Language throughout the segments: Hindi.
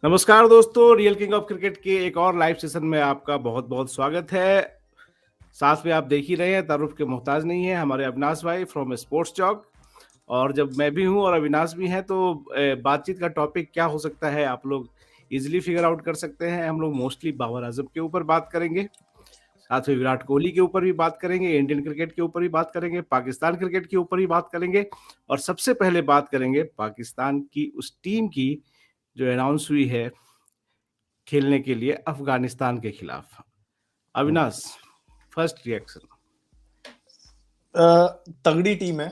नमस्कार दोस्तों, रियल किंग ऑफ क्रिकेट के एक और लाइव सेशन में आपका बहुत बहुत स्वागत है। साथ में आप देख ही रहे हैं, तारुफ के मोहताज नहीं है हमारे अविनाश भाई फ्रॉम स्पोर्ट्स चौक। और जब मैं भी हूं और अविनाश भी हैं तो बातचीत का टॉपिक क्या हो सकता है आप लोग इजीली फिगर आउट कर सकते हैं। हम लोग मोस्टली बाबर आजम के ऊपर बात करेंगे, साथ में विराट कोहली के ऊपर भी बात करेंगे, इंडियन क्रिकेट के ऊपर भी बात करेंगे, पाकिस्तान क्रिकेट के ऊपर भी बात करेंगे। और सबसे पहले बात करेंगे पाकिस्तान की उस टीम की जो अनाउंस हुई है खेलने के लिए अफगानिस्तान के खिलाफ। Avinash, first reaction. तगड़ी टीम है।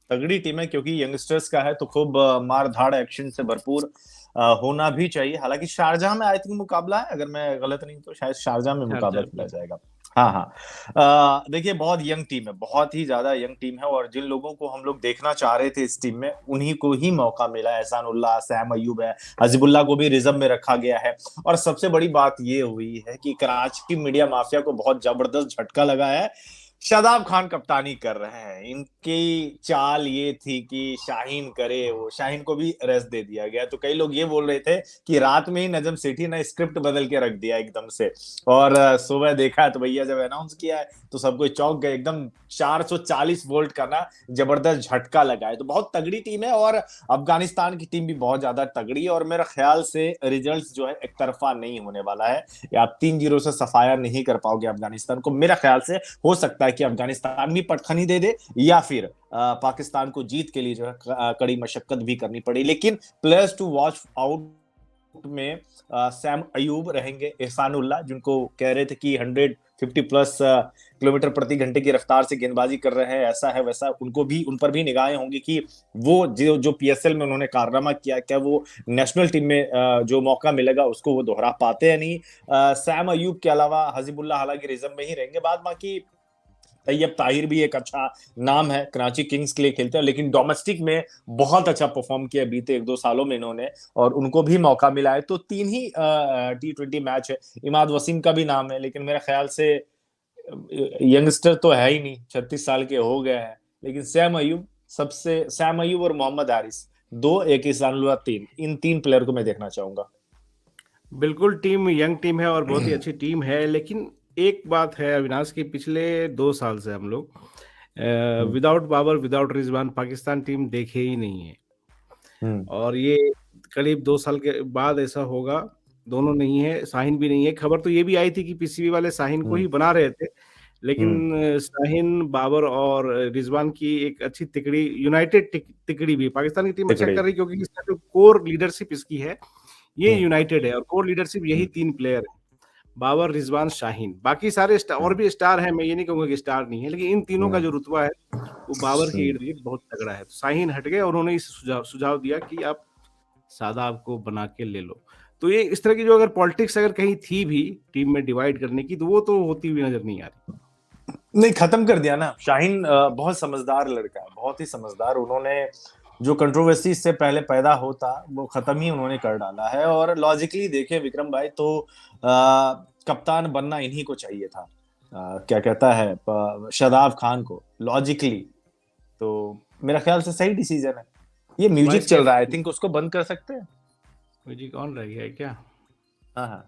तगड़ी टीम है क्योंकि यंगस्टर्स का है तो खूब मार धाड़ एक्शन से भरपूर होना भी चाहिए। हालांकि शारजाह में आई थिंक मुकाबला है, अगर मैं गलत नहीं तो शायद शारजाह में मुकाबला खेला जाएगा। हाँ हाँ, देखिए बहुत यंग टीम है, बहुत ही ज्यादा यंग टीम है और जिन लोगों को हम लोग देखना चाह रहे थे इस टीम में उन्हीं को ही मौका मिला। एहसानुल्लाह, सैम अयूब है, हजीबुल्लाह को भी रिजर्व में रखा गया है। और सबसे बड़ी बात ये हुई है कि कराची मीडिया माफिया को बहुत जबरदस्त झटका लगा है। शादाब खान कप्तानी कर रहे हैं। इनकी चाल ये थी कि शाहीन करे, वो शाहीन को भी रेस्ट दे दिया गया। तो कई लोग ये बोल रहे थे कि रात में ही नजम सेठी ने स्क्रिप्ट बदल के रख दिया एकदम से। और सुबह देखा तो भैया जब अनाउंस किया है तो सब कोई चौंक गए। एकदम 440 वोल्ट का ना जबरदस्त झटका लगा है। तो बहुत तगड़ी टीम है और अफगानिस्तान की टीम भी बहुत ज्यादा तगड़ी है। और मेरा ख्याल से रिजल्ट जो है एक तरफा नहीं होने वाला है। आप 3-0 से सफाया नहीं कर पाओगे अफगानिस्तान को। मेरा ख्याल से हो सकता है कि अफगानिस्तान भी पटखनी दे दे या फिर पाकिस्तान को जीत के लिए जो है कड़ी मशक्कत भी करनी पड़ी। लेकिन प्लेयर्स टू वॉच आउट में सैम अयूब रहेंगे, एहसानुल्लाह जिनको कह रहे थे कि 150 प्लस किलोमीटर प्रति घंटे की रफ्तार से गेंदबाजी कर रहे हैं, ऐसा है वैसा। उनको भी, उन पर भी निगाहें होंगी कि वो जो पीएसएल में उन्होंने कारनामा किया, क्या वो नेशनल टीम में जो मौका मिलेगा उसको वो दोहरा पाते हैं नहीं। सैम अयूब के अलावा हजीबुल्लाह हालांकि रिजर्व में ही रहेंगे। बाद बाकी तैयब ताहिर भी एक अच्छा नाम है, कराची किंग्स के लिए खेलते हैं, लेकिन डोमेस्टिक में बहुत अच्छा परफॉर्म किया बीते 1-2 सालों में इन्होंने, और उनको भी मौका मिला है। तो 3 ही T20 मैच है। इमाद वसीम का भी नाम है, लेकिन मेरे ख्याल से यंगस्टर तो है ही नहीं, 36 साल के हो गए हैं। लेकिन सैम अयूब और मोहम्मद हारिस, 2, एक ईसानुल्लाह 3, इन 3 प्लेयर को मैं देखना चाहूंगा। बिल्कुल, टीम यंग टीम है और बहुत ही अच्छी टीम है। लेकिन एक बात है अविनाश की, पिछले 2 साल से हम लोग without Babar, without Rizwan Pakistan team देखे ही नहीं है। और ये करीब 2 साल के बाद ऐसा होगा। दोनों नहीं है, शाहीन भी नहीं है। खबर तो ये भी आई थी कि पीसीबी वाले शाहीन को ही बना रहे थे, लेकिन शाहीन, बाबर और रिजवान की एक अच्छी तिकड़ी, यूनाइटेड तिकड़ी भी पाकिस्तान की टीम अच्छा कर रही है, क्योंकि इसका जो कोर लीडरशिप इसकी है ये यूनाइटेड है। और कोर लीडरशिप यही 3 प्लेयर है, बाबर, रिजवान, शाहीन। बाकी सारे और भी स्टार हैं, मैं ये नहीं कहूंगा कि स्टार नहीं है, लेकिन इन तीनों का जो रुतबा है वो बाबर के इर्द गिर्द बहुत तगड़ा है। तो शाहीन हट गए और उन्होंने इस सुझाव दिया कि आप शादाब को बना के ले लो। तो ये इस तरह की जो अगर पॉलिटिक्स अगर कहीं थी भी टीम में डिवाइड करने की, तो वो तो होती हुई नजर नहीं आ रही। नहीं, खत्म कर दिया ना। शाहीन बहुत समझदार लड़का है, बहुत ही समझदार। उन्होंने जो कंट्रोवर्सी इससे पहले पैदा होता वो खत्म ही उन्होंने कर डाला है। और लॉजिकली देखे विक्रम भाई तो कप्तान बनना इन्हीं को चाहिए था। क्या कहता है शादाब खान को, लॉजिकली तो मेरा ख्याल से सही डिसीजन है। ये म्यूजिक चल रहा है, आई थिंक उसको बंद कर सकते हैं। म्यूजिक ऑन रह गया है क्या? हाँ हाँ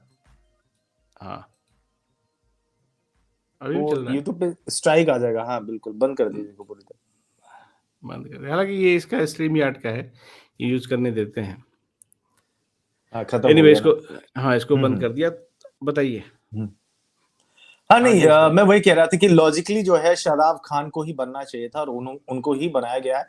हाँ, अभी भी चल रहा है। यूट्यूब पे स्ट्राइक आ जाएगा। हाँ बिल्कुल, बंद कर दीजिए इसको पूरी तरह, बंद कर। हालांकि ये इसका स्ट्रीम यार्ड का है, ये यूज करने देते हैं। हाँ खत्म anyway, हो गया इसको, हाँ इसको बंद कर दिया। बताइए। हाँ नहीं, मैं वही कह रहा था कि लॉजिकली जो है शादाब खान को ही बनना चाहिए था और उनको ही बनाया गया है।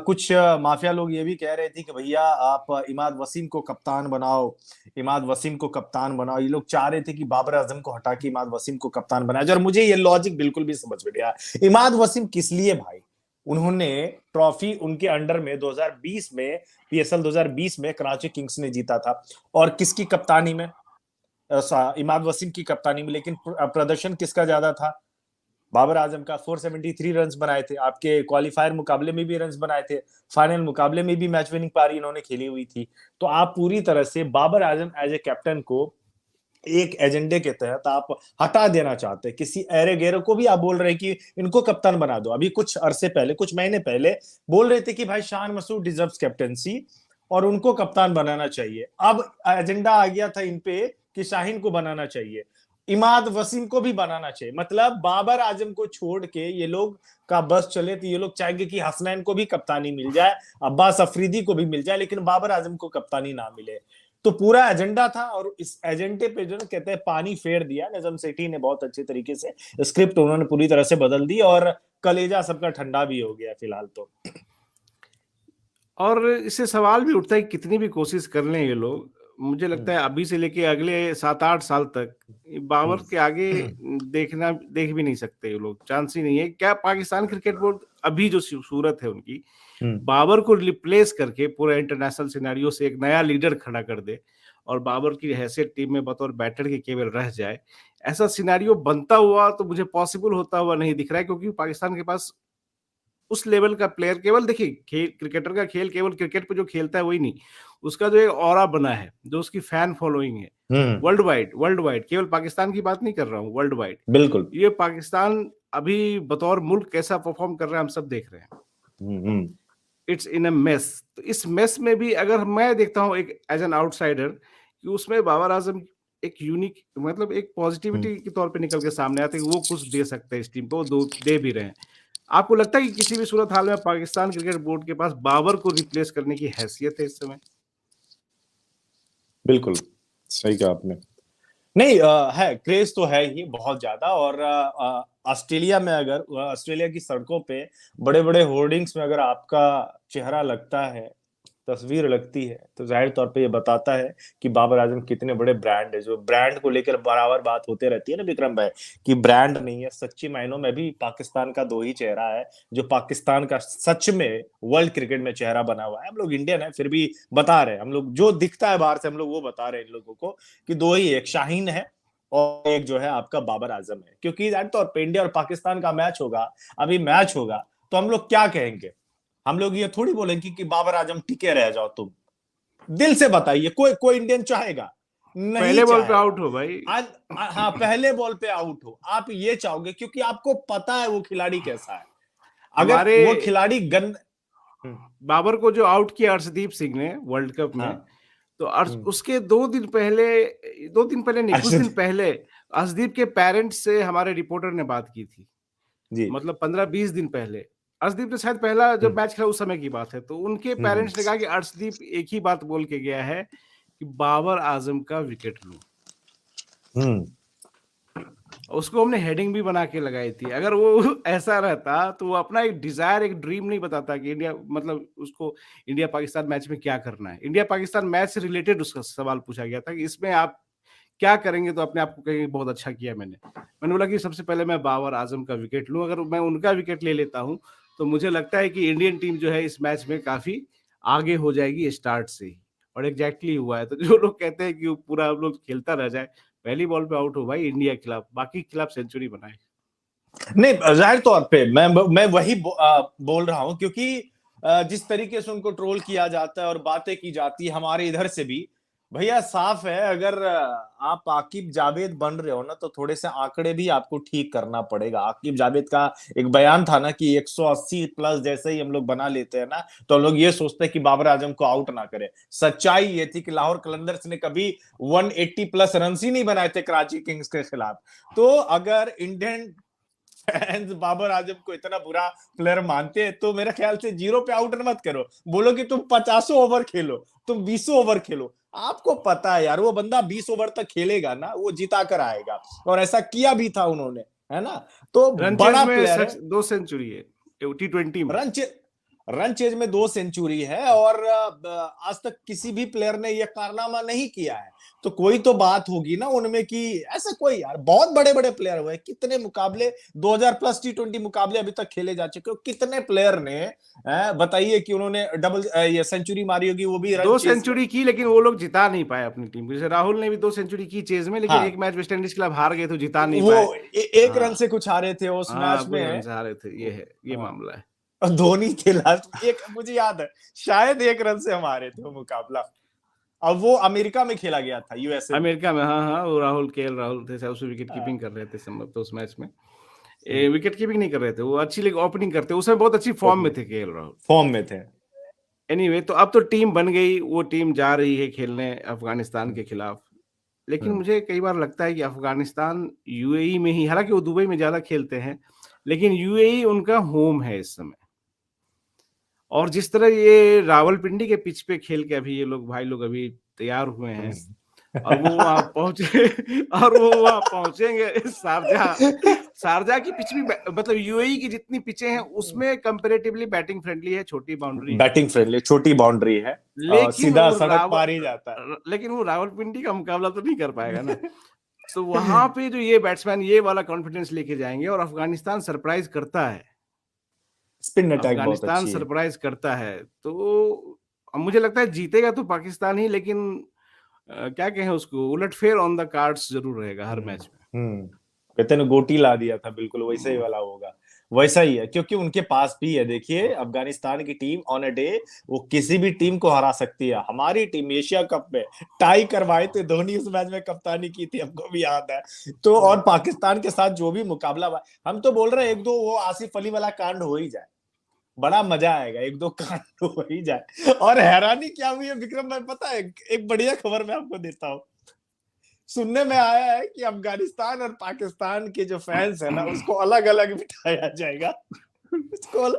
कुछ माफिया लोग ये भी कह रहे थे कि भैया आप इमाद वसीम को कप्तान बनाओ, इमाद वसीम को कप्तान बनाओ। ये लोग चाह रहे थे कि बाबर आजम को हटा के इमाद वसीम को कप्तान बनाया जाए। और मुझे ये लॉजिक बिल्कुल भी समझ में नहीं आया। इमाद वसीम किस लिए भाई? उन्होंने ट्रॉफी उनके अंडर में 2020 में, पीएसएल 2020 में कराची किंग्स ने जीता था। और किसकी कप्तानी में? इमाद वसीम की कप्तानी में। लेकिन प्रदर्शन किसका ज्यादा था? बाबर आजम का। 473 रन्स बनाए थे, आपके क्वालिफायर मुकाबले में भी रन्स बनाए थे, फाइनल मुकाबले में भी मैच विनिंग पारी इन्होंने खेली हुई थी। तो आप पूरी तरह से Babar Azam as a captain को एक एजेंडे के तहत आप हटा देना चाहते हैं। किसी एरे गेरो को भी आप बोल रहे हैं कि इनको कप्तान बना दो। अभी कुछ अरसे पहले, कुछ महीने पहले बोल रहे थे कि भाई शान मसूद डिजर्व्स कैप्टनसी और उनको कप्तान बनाना चाहिए। अब एजेंडा आ गया था इन पे कि शाहीन को बनाना चाहिए, इमाद वसीम को भी बनाना चाहिए। मतलब बाबर आजम को छोड़ के ये लोग का बस चले तो ये लोग चाहेंगे कि हसनैन को भी कप्तानी मिल जाए, अब्बास अफरीदी को भी मिल जाए, लेकिन बाबर आजम को कप्तानी ना मिले। तो पूरा एजेंडा था और इस एजेंडे पे जो कहते हैं पानी फेर दिया निजाम सेठी ने बहुत अच्छे तरीके से। स्क्रिप्ट उन्होंने पूरी तरह से बदल दी और कलेजा सबका ठंडा भी हो गया फिलहाल तो। और इससे सवाल भी उठता है कि कितनी भी कोशिश कर लें ये लोग, मुझे लगता है अभी से लेके अगले 7-8 साल तक बाबर के आगे देख भी नहीं सकते ये लोग, चांस ही नहीं है। क्या पाकिस्तान क्रिकेट बोर्ड अभी जो सूरत है उनकी, बाबर को रिप्लेस करके पूरा इंटरनेशनल सिनेरियो से एक नया लीडर खड़ा कर दे और बाबर की हैसियत टीम में बतौर बैटर के केवल रह जाए, ऐसा सिनेरियो बनता हुआ तो मुझे पॉसिबल होता हुआ नहीं दिख रहा है, क्योंकि पाकिस्तान के पास उस लेवल का प्लेयर, केवल देखिए क्रिकेटर का खेल केवल क्रिकेट पे जो खेलता है वही नहीं, उसका जो एक ऑरा बना है, जो उसकी फैन फॉलोइंग है वर्ल्ड वाइड, केवल पाकिस्तान की बात नहीं कर रहा हूँ, वर्ल्ड वाइड। बिल्कुल, ये पाकिस्तान अभी बतौर मुल्क कैसा परफॉर्म कर रहा है हम सब देख रहे हैं। It's in a mess. तो इस मेस में भी अगर मैं देखता हूँ एक एज एन आउटसाइडर कि उसमें बाबर आजम एक यूनिक, मतलब एक पॉजिटिविटी के तौर पे निकल के सामने आते हैं, वो कुछ दे सकते हैं इस टीम को, दे भी रहे हैं। आपको लगता है कि किसी भी सूरत हाल में पाकिस्तान क्रिकेट बोर्ड के पास बाबर को रिप्लेस करने की हैसियत है इस समय? बिल्कुल सही कहा आपने। नहीं है, क्रेज तो है ही बहुत ज्यादा। और ऑस्ट्रेलिया में अगर ऑस्ट्रेलिया की सड़कों पे बड़े बड़े होर्डिंग्स में अगर आपका चेहरा लगता है, तस्वीर लगती है, तो जाहिर तौर पे ये बताता है कि बाबर आजम कितने बड़े ब्रांड है। जो ब्रांड को लेकर बराबर बात होते रहती है ना विक्रम भाई, कि ब्रांड नहीं है, सच्ची मायनों में भी पाकिस्तान का दो ही चेहरा है, जो पाकिस्तान का सच में वर्ल्ड क्रिकेट में चेहरा बना हुआ है। हम लोग इंडियन है फिर भी बता रहे हैं, हम लोग जो दिखता है बाहर से हम लोग वो बता रहे हैं इन लोगों को कि दो ही, एक शाहीन है और एक जो है आपका बाबर आजम है। क्योंकि जाहिर तौर पर इंडिया और पाकिस्तान का मैच होगा, अभी मैच होगा, तो हम लोग क्या कहेंगे? हम लोग ये थोड़ी बोलेंगे कि बाबर आजम टिके रह जाओ तुम। दिल से बताइए, कोई कोई इंडियन चाहेगा? नहीं पहले बॉल पे चाहेगा। आउट हो भाई। आज हाँ, पहले बॉल पे आउट हो, आप ये चाहोगे क्योंकि आपको पता है वो खिलाड़ी कैसा है। अगर हमारे वो खिलाड़ी बाबर को जो आउट किया अर्शदीप सिंह ने वर्ल्ड कप में, हाँ, तो उसके 2 दिन पहले, 2 दिन पहले नहीं, कुछ दिन पहले अर्शदीप के पेरेंट्स से हमारे रिपोर्टर ने बात की थी, जी, मतलब 15-20 दिन पहले। अर्शदीप ने शायद पहला जब मैच खेला उस समय की बात है, तो उनके पेरेंट्स ने कहा कि अर्शदीप एक ही बात बोल के गया है कि बाबर आजम का विकेट लूं। उसको हमने हेडिंग भी बना के लगाई थी। अगर वो ऐसा रहता तो वो अपना एक डिजायर, एक ड्रीम नहीं बताता कि इंडिया, मतलब उसको इंडिया पाकिस्तान मैच में क्या करना है। इंडिया पाकिस्तान मैच से रिलेटेड उसका सवाल पूछा गया था कि इसमें आप क्या करेंगे, तो अपने आप को कहेंगे बहुत अच्छा किया मैंने बोला कि सबसे पहले मैं बाबर आजम का विकेट लूं। अगर मैं उनका विकेट ले लेता हूं तो मुझे लगता है कि इंडियन टीम जो है इस मैच में काफी आगे हो जाएगी स्टार्ट से ही, और एग्जैक्टली हुआ है। तो जो लोग कहते हैं कि वो पूरा हम लोग खेलता रह जाए, पहली बॉल पे आउट हो भाई इंडिया के खिलाफ, बाकी के खिलाफ सेंचुरी बनाए। नहीं, जाहिर तौर पे मैं वही बोल रहा हूं, क्योंकि जिस तरीके से उनको ट्रोल किया जाता है और बातें की जाती है हमारे इधर से भी, भैया साफ है, अगर आप आकिब जावेद बन रहे हो ना, तो थोड़े से आंकड़े भी आपको ठीक करना पड़ेगा। आकिब जावेद का एक बयान था ना कि 180 प्लस जैसे ही हम लोग बना लेते हैं ना, तो हम लोग ये सोचते हैं कि बाबर आजम को आउट ना करे। सच्चाई ये थी कि लाहौर कलंदर्स ने कभी 180 प्लस रन ही नहीं बनाए थे कराची किंग्स के खिलाफ। तो अगर इंडियन फैंस बाबर आजम को इतना बुरा प्लेयर मानते हैं, तो मेरे ख्याल से 0 पे आउट मत करो, बोलो कि तुम 50 ओवर खेलो, तुम 20 ओवर खेलो। आपको पता है यार, वो बंदा 20 ओवर तक खेलेगा ना, वो जिता कर आएगा, और ऐसा किया भी था उन्होंने, है ना? तो रन चेज बड़ा में प्लेयर है। 2 सेंचुरी है T20 में। रन चेज में 2 सेंचुरी है, और आज तक किसी भी प्लेयर ने यह कारनामा नहीं किया है। तो कोई तो बात होगी ना उनमें कि ऐसा कोई, यार बहुत बड़े बड़े प्लेयर हुए, कितने मुकाबले, 2000 प्लस T20 मुकाबले अभी तक खेले जा चुके हो, कितने प्लेयर ने बताइए कि उन्होंने डबल ये सेंचुरी मारी होगी, वो भी रन 2 चेज में। सेंचुरी की, लेकिन वो लोग जिता नहीं पाए अपनी टीम को। जैसे राहुल ने भी 2 सेंचुरी की चेज में, लेकिन एक हाँ, मैच वेस्ट इंडीज के खिलाफ हार गए तो जिता नहीं वो पाए। एक रन हाँ से कुछ हारे थे उस हाँ, मैच कुछ रन में। से हारे थे, ये है, ये हाँ, मामला है। और धोनी थे लास्ट, एक मुझे याद है, शायद 1 रन से हम हारे थे वो मुकाबला। अब वो अमेरिका में खेला गया था, यूएसए में। अमेरिका में, हाँ हाँ, वो राहुल थे शायद, उसमें विकेट कीपिंग हाँ, कर रहे थे संभवतः उस मैच में। विकेट कीपिंग नहीं कर रहे थे वो, अच्छी लीग ओपनिंग करते, उसमें बहुत अच्छी फॉर्म में थे केएल राहुल। फॉर्म में थे। एनीवे तो अब तो टीम बन गई, वो टीम जा रही है खेलने अफगानिस्तान के खिलाफ। लेकिन मुझे कई बार लगता है कि अफगानिस्तान यूएई में ही, हालांकि वो दुबई में ज्यादा खेलते हैं, लेकिन यूएई उनका होम है इस समय। और जिस तरह ये रावलपिंडी के पिच पे खेल के अभी ये लोग भाई लोग अभी तैयार हुए हैं, और वो वहां पहुंचे और वो वहां पहुंचेंगे शारजा की पिच भी मतलब यूएई की जितनी पिचें हैं उसमें कंपैरेटिवली बैटिंग फ्रेंडली है, छोटी बाउंड्री है, बैटिंग फ्रेंडली, छोटी बाउंड्री है, लेकिन सीधा वो सड़क पार ही जाता है। लेकिन वो रावलपिंडी का मुकाबला तो नहीं कर पाएगा ना। तो वहां पे जो ये बैट्समैन ये वाला कॉन्फिडेंस लेके जाएंगे, और अफगानिस्तान सरप्राइज करता है, स्पिन अटैक बहुत अफगानिस्तान अच्छी है। सरप्राइज करता है, तो मुझे लगता है जीतेगा तो पाकिस्तान ही, लेकिन क्या कहें उसको, उलटफेर ऑन द कार्ड्स जरूर रहेगा हर मैच में। कहते ने गोटी ला दिया था, बिल्कुल वैसा ही वाला होगा। वैसा ही है, क्योंकि उनके पास भी है, देखिए अफगानिस्तान की टीम ऑन अ डे वो किसी भी टीम को हरा सकती है। हमारी टीम एशिया कप में टाई करवाए थे, धोनी उस मैच में कप्तानी की थी, हमको भी याद है। तो और पाकिस्तान के साथ जो भी मुकाबला हुआ, हम तो बोल रहे हैं एक दो वो आसिफ अली वाला कांड हो ही जाए, बड़ा मजा आएगा, एक दो कांड हो ही जाए। और हैरानी क्या हुई है विक्रम भाई, पता है एक बढ़िया खबर मैं आपको देता हूँ। सुनने में आया है कि अफगानिस्तान और पाकिस्तान के जो फैंस है ना, उसको अलग अलग बिठाया जाएगा। उसको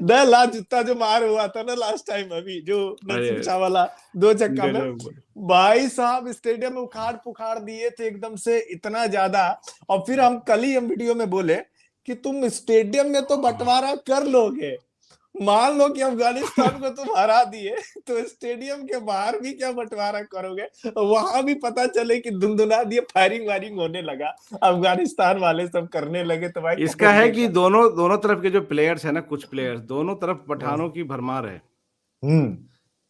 द जूता जो मार हुआ था ना लास्ट टाइम, अभी जो नरसिंह वाला 2 चक्का में, भाई साहब स्टेडियम में उखाड़ पुखाड़ दिए थे एकदम से, इतना ज्यादा। और फिर हम कल ही हम वीडियो में बोले कि तुम स्टेडियम में तो बंटवारा कर लोगे, मान लो कि अफगानिस्तान को तुम हरा दिए, तो स्टेडियम के बाहर भी क्या बंटवारा करोगे, वहां भी पता चले कि धुंधुना दिए, फायरिंग वायरिंग होने लगा, अफगानिस्तान वाले सब करने लगे, तो भाई इसका है कि दोनों तरफ के जो प्लेयर्स है ना, कुछ प्लेयर्स दोनों तरफ पठानों की भरमार है।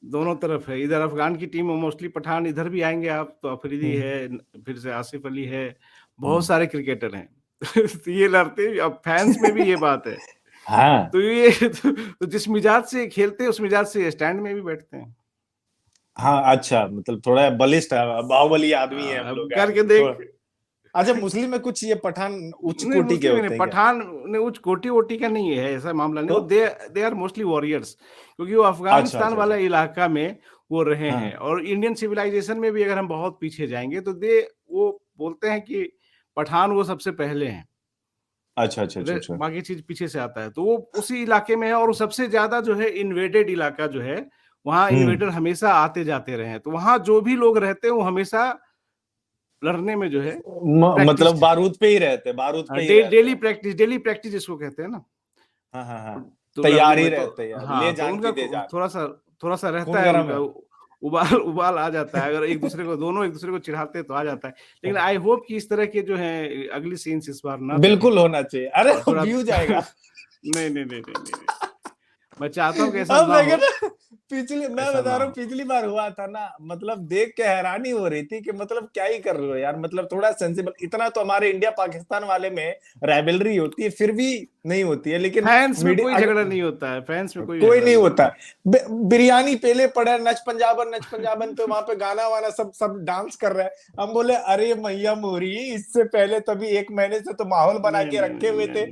दोनों तरफ है, इधर अफगान की टीम मोस्टली पठान, इधर भी आएंगे आप तो अफरीदी है, फिर से आसिफ अली है, बहुत सारे क्रिकेटर हैं। तो ये लड़ते, अब फैंस में भी ये बात है। हाँ। तो ये तो जिस मिजाज से खेलते हैं उस मिजाज से स्टैंड में भी बैठते हैं। हाँ अच्छा, मतलब थोड़ा बलिष्ठ है, बाहुबली आदमी है हम लोग करके देख। अच्छा, मुस्लिम में कुछ ये पठान उच्च नहीं, कोटि के होते हैं, पठान ने उच्च कोटि वोटी का नहीं है, ऐसा मामला नहीं। दे आर मोस्टली वॉरियर्स, क्योंकि वो अफगानिस्तान वाला इलाका में वो रहे हैं। और इंडियन सिविलाइजेशन में भी अगर हम बहुत पीछे जाएंगे तो वो बोलते हैं कि पठान वो सबसे पहले हैं। अच्छा अच्छा अच्छा, बाकी चीज पीछे से आता है, तो वो उसी इलाके में है। और सबसे ज्यादा जो है इन्वेडेड इलाका जो है, वहां इन्वेडर हमेशा आते जाते रहे हैं, तो वहां जो भी लोग रहते हैं वो हमेशा लड़ने में जो है मतलब बारूद पे ही रहते, बारूद पे ही डेली प्रैक्टिस इसको कहते हैं ना। हाँ हाँ हाँ, तो तैयार ही तो रहते हैं, हाँ, ले तो जान उनका की दे जान, थोड़ा सा रहता खून है गरम उनका, है। उबाल आ जाता है, अगर दोनों एक दूसरे को चिढ़ाते तो आ जाता है। लेकिन आई होप कि इस तरह के जो है अगली सीन्स इस बार ना बिल्कुल होना चाहिए, अरे थोड़ा व्यू जाएगा। नहीं, मैं चाहता हूँ कि ऐसा ना हो। मैं बता रहा हूँ, पिछली बार हुआ था ना, मतलब देख के हैरानी हो रही थी कि मतलब क्या ही कर रहे हो यार, मतलब थोड़ा सेंसिबल, इतना तो हमारे इंडिया पाकिस्तान वाले में राइवलरी होती है, फिर भी नहीं होती है। लेकिन फैंस में कोई झगड़ा नहीं होता है, फैंस में कोई नहीं होता है। बिरयानी पेले पड़े, नच पंजाबन पे, वहां पे गाना वाना सब डांस कर रहे हैं। हम बोले अरे मैया मोरी, इससे पहले तभी 1 महीने से तो माहौल बना के रखे हुए थे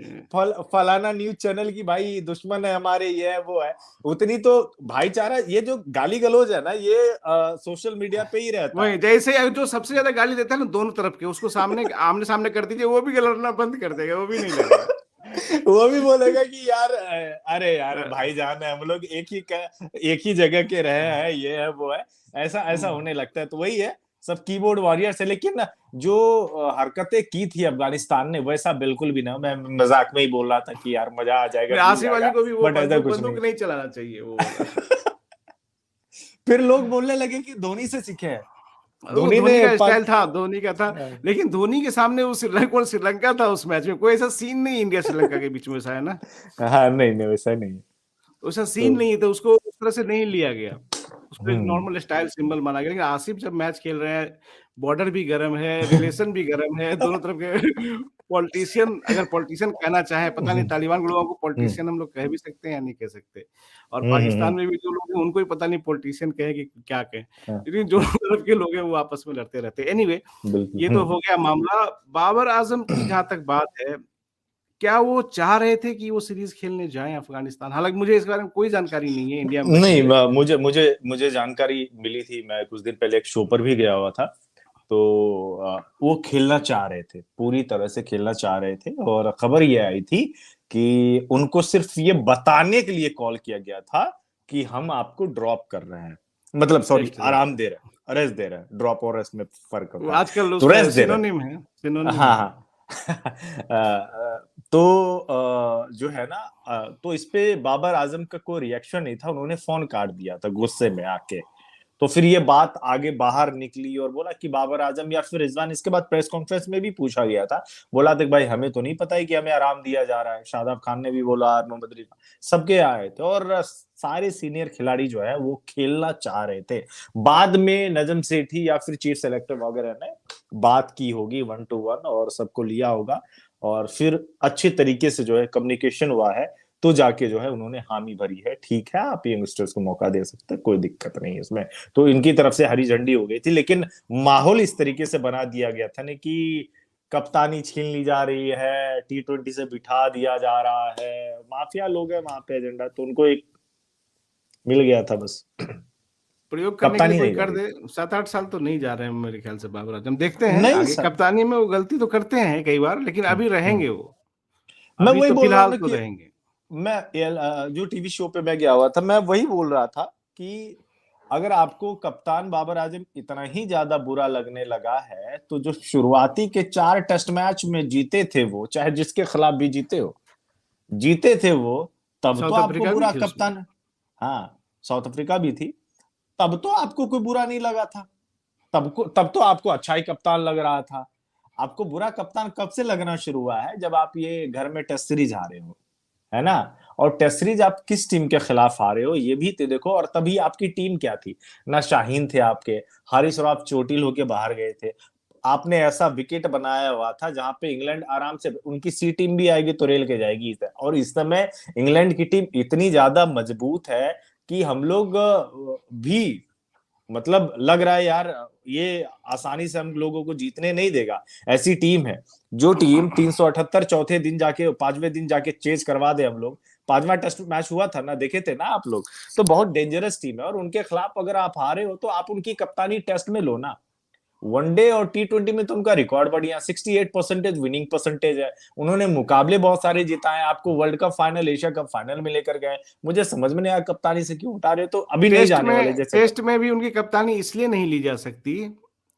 फलाना न्यूज चैनल की, भाई दुश्मन है हमारे, ये है वो है। उतनी तो भाईचारा, ये जो गाली गलौज है ना, ये सोशल मीडिया पे ही रहता है। जैसे जो सबसे ज्यादा गाली देता है ना दोनों तरफ के, उसको आमने सामने कर दीजिए, वो भी लड़ना बंद कर देगा, वो भी नहीं लड़ेगा। वो भी बोलेगा कि यार अरे यार भाईजान है, हम लोग एक ही जगह के रहे हैं, ये है वो है, ऐसा होने लगता है। तो वही है, सब कीबोर्ड वॉरियर्स है। लेकिन जो हरकतें की थी अफगानिस्तान ने, वैसा बिल्कुल भी ना, मैं मजाक में ही बोल रहा था कि यार मजा आ जाएगा, आसिफ अली को भी वो बंदूक नहीं चलाना चाहिए वो फिर लोग बोलने लगे कि धोनी से सीखे हैं। धोनी का स्टाइल था, धोनी का था, लेकिन धोनी के सामने वो श्रीलंका था उस मैच में, कोई ऐसा सीन नहीं इंडिया श्रीलंका के बीच में है ना। हाँ नहीं वैसा नहीं, वैसा सीन नहीं था, उसको उस तरह से नहीं लिया गया, उसको एक नॉर्मल स्टाइल सिंबल माना गया। लेकिन आसिफ जब मैच खेल रहे हैं, बॉर्डर भी गर्म है, रिलेशन भी गर्म है, दोनों तरफ के पॉलिटिशियन, अगर पॉलिटिशियन कहना चाहे, पता नहीं तालिबान के लोगों को पॉलिटिशियन हम लोग कह भी सकते हैं या नहीं कह सकते, और पाकिस्तान में भी जो लोग हैं उनको ही पता नहीं पॉलिटिशियन कहे कि क्या कहें, लेकिन जो तरफ के लोग हैं वो आपस में लड़ते रहते हैं। एनीवे, ये तो हो गया मामला। बाबर आजम की जहां तक बात है, क्या वो चाह रहे थे कि वो सीरीज खेलने जाएं अफगानिस्तान? हालांकि मुझे इस बारे में कोई जानकारी नहीं है, इंडिया में बैठे नहीं, हुए। मुझे मुझे मुझे जानकारी मिली थी, मैं कुछ दिन पहले एक शो पर भी गया हुआ था। तो वो खेलना चाह रहे थे, पूरी तरह से खेलना चाह रहे थे, और खबर ये आई थी कि उनको सिर्फ ये बताने के लिए कॉल किया गया था कि हम आपको ड्रॉप कर रहे हैं, मतलब सॉरी, टेस्ट आराम दे रहे हैं, रेस्ट दे रहे हैं। ड्रॉप और रेस्ट में फर्क वो होता है, आजकल तो उसका रेस्ट दे रहे सिनोनिम है, हैं। सिनोनिम हाँ है। हाँ। तो जो है ना, तो इस पे बाबर आजम का कोई रिएक्शन नहीं था, उन्होंने फोन काट दिया था गुस्से में आके। तो फिर ये बात आगे बाहर निकली और बोला कि बाबर आजम या फिर रिजवान, इसके बाद प्रेस कॉन्फ्रेंस में भी पूछा गया था, बोला देख भाई, हमें तो नहीं पता है कि हमें आराम दिया जा रहा है। शादाब खान ने भी बोला, मोहम्मद रिजवान, सबके आए थे, और सारे सीनियर खिलाड़ी जो है वो खेलना चाह रहे थे। बाद में नजम सेठी या फिर चीफ सेलेक्टर वगैरह ने बात की होगी 1-to-1, और सबको लिया होगा, और फिर अच्छे तरीके से जो है कम्युनिकेशन हुआ है, तो जाके जो है उन्होंने हामी भरी है। ठीक है, आप यंगस्टर्स को मौका दे सकते हैं, कोई दिक्कत नहीं है इसमें। तो इनकी तरफ से हरी झंडी हो गई थी, लेकिन माहौल इस तरीके से बना दिया गया था ना कि कप्तानी छीन ली जा रही है, T20 से बिठा दिया जा रहा है, माफिया लोग हैं वहां पे, एजेंडा तो उनको एक मिल गया था बस। प्रयोग करने के लिए कप्तानी कोई नहीं जा कर रही दे। 7-8 साल तो नहीं जा रहे हैं मेरे ख्याल से बाबर आजम, देखते हैं नहीं आगे। सर। कप्तानी में वो गलती तो करते हैं कई बार, लेकिन अभी हम्म। रहेंगे वो, मैं अभी वही तो बोल रहा हूँ फिलहाल ना तो कि रहेंगे। जो टीवी शो पे मैं गया हुआ था, मैं वही बोल रहा था कि अगर आपको कप्तान बाबर आजम इतना ही ज्यादा बुरा लगने लगा है, तो जो शुरुआती के 4 टेस्ट मैच में जीते थे वो, चाहे जिसके खिलाफ भी जीते थे वो, तब तो साउथ आपको अफ्रीका भी बुरा थी उसमें। कप्तान। हाँ, साउथ अफ्रीका भी थी, तब तो आपको कोई बुरा नहीं लगा था। तब तो आपको अच्छा ही कप्तान लग रहा था। आपको बुरा कप्तान कब से लगना शुरू हुआ है? जब आप ये घर में टेस्ट सीरीज हारे हो, है ना? और टेस्ट सीरीज आप किस टीम के खिलाफ हारे हो ये भी तो देखो। और तभी आपकी टीम क्या थी? ना शाहीन थे आपके, हारिस राव चोटिल होके बाहर गए थे, आपने ऐसा विकेट बनाया हुआ था जहां पे इंग्लैंड आराम से, उनकी सी टीम भी आएगी तो रेल के जाएगी। और इस समय इंग्लैंड की टीम इतनी ज्यादा मजबूत है कि हम लोग भी, मतलब लग रहा है यार, ये आसानी से हम लोगों को जीतने नहीं देगा। ऐसी टीम है, जो टीम 378 चौथे दिन जाके, 5वें दिन जाके चेज करवा दे हम लोग। 5वां टेस्ट मैच हुआ था ना, देखे थे ना आप लोग? तो बहुत डेंजरस टीम है, और उनके खिलाफ अगर आप हारे हो तो आप उनकी कप्तानी टेस्ट में लो ना। वनडे और T20 में तो उनका रिकॉर्ड बढ़िया, 68% विनिंग परसेंटेज है। उन्होंने मुकाबले बहुत सारे जिताए, आपको world cup final, Asia cup final में लेकर गए। मुझे समझ में नहीं आया कप्तानी से क्यों उठा रहे हो, तो अभी नहीं जाने वाले जैसे टेस्ट में भी उनकी कप्तानी इसलिए नहीं ली जा सकती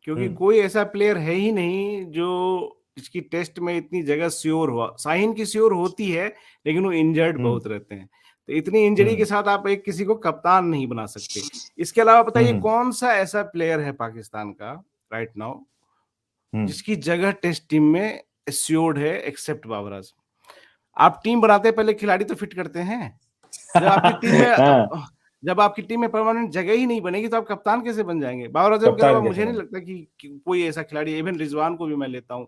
क्योंकि हम्म। कोई ऐसा प्लेयर है ही नहीं जो इसकी टेस्ट में इतनी जगह श्योर हुआ। साहिन की श्योर होती है, लेकिन वो इंजर्ड हम्म। बहुत रहते हैं। तो इतनी इंजरी के हम्म। साथ आप एक किसी को कप्तान नहीं बना सकते। इसके अलावा बताइए हम्म। कौन सा ऐसा प्लेयर है पाकिस्तान का राइट नाउ हम्म। जिसकी जगह टेस्ट टीम में श्योर्ड है एक्सेप्ट बाबर आजम? आप टीम बनाते हैं, पहले खिलाड़ी तो फिट करते हैं। जब आपकी टीम में हाँ, जब आपकी टीम में परमानेंट जगह ही नहीं बनेगी तो आप कप्तान कैसे बन जाएंगे? बाबर आजम के अलावा कप्तान कैसे मुझे नहीं बने? लगता कि कोई ऐसा खिलाड़ी, इवन रिजवान को भी मैं लेता हूँ,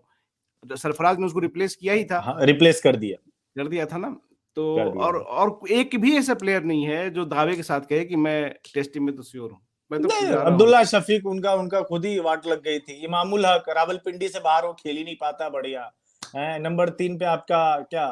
सरफराज ने उसको रिप्लेस किया ही था, हाँ, रिप्लेस कर दिया। कर दिया था ना। तो कर दिया था। और एक भी ऐसा प्लेयर नहीं है जो दावे के साथ कहे कि मैं टेस्ट टीम में तो श्योर हूँ, मैं तो नहीं, जा रहा हूँ। अब्दुल्ला शफीक, उनका उनका खुद ही वाट लग गई थी। इमामुल हक रावलपिंडी से बाहर, वो खेल ही नहीं पाता बढ़िया है। नंबर 3 पे आपका क्या,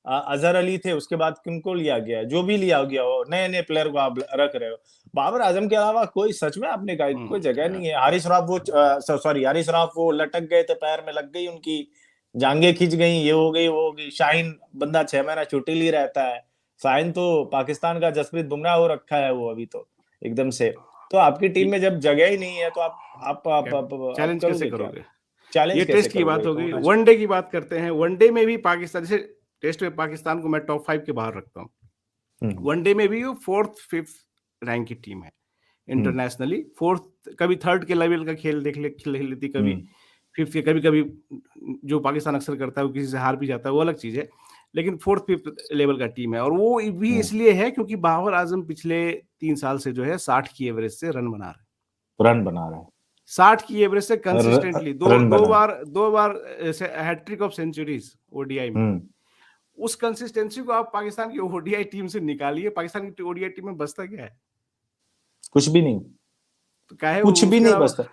अजहर अली थे, उसके बाद किनको लिया गया? जो भी लिया गया हो, नए नए प्लेयर को आप रख रहे हो। बाबर आजम के अलावा कोई, सच में आपने कहा, कोई जगह यार नहीं है। हारिस राव वो, सॉरी, हारिस राव वो लटक गए थे, पैर में लग गई उनकी, जांघें खिंच गई, ये हो गई वो हो गई। शाहीन बंदा 6 महीना छुट्टी ली रहता है। शाहीन तो पाकिस्तान का जसप्रीत बुमराह हो रखा है वो अभी तो, एकदम से। तो आपकी टीम में जब जगह ही नहीं है, तो आप चैलेंज कैसे करोगे क्या? करोगे? चैलेंज ये कैसे टेस्ट की बात करोगे? हो तो गई। होना वनडे की बात करते हैं। वनडे में भी पाकिस्तान, जैसे टेस्ट में पाकिस्तान को मैं टॉप 5 के बाहर रखता हूँ, चाहिए। वनडे में भी वो 4th 5th रैंक की टीम है। हम्म। इंटरनेशनली 4th, कभी 3rd के लेवल का खेल खेल लेती, कभी हम्म। 5th के, कभी कभी जो पाकिस्तान अक्सर करता है वो किसी से हार भी जाता है, वो अलग चीज है। लेकिन 4th 5th लेवल का टीम है, और वो भी हम्म। इसलिए है क्योंकि बाबर आजम पिछले 3 साल से जो है 60 की एवरेज से रन बना रहे हैं। रन बना रहा 60 की एवरेज से कंसिस्टेंटली दो रन दो बना। बार दो बार हैट्रिक ऑफ सेंचुरीज ओडीआई में। हम्म। उस कंसिस्टेंसी को आप पाकिस्तान की ओडीआई टीम से निकालिए, पाकिस्तान की ओडीआई टीम में बचता क्या है? कुछ भी नहीं, तो क्या है कुछ भी उसके नहीं अलावा? बचता।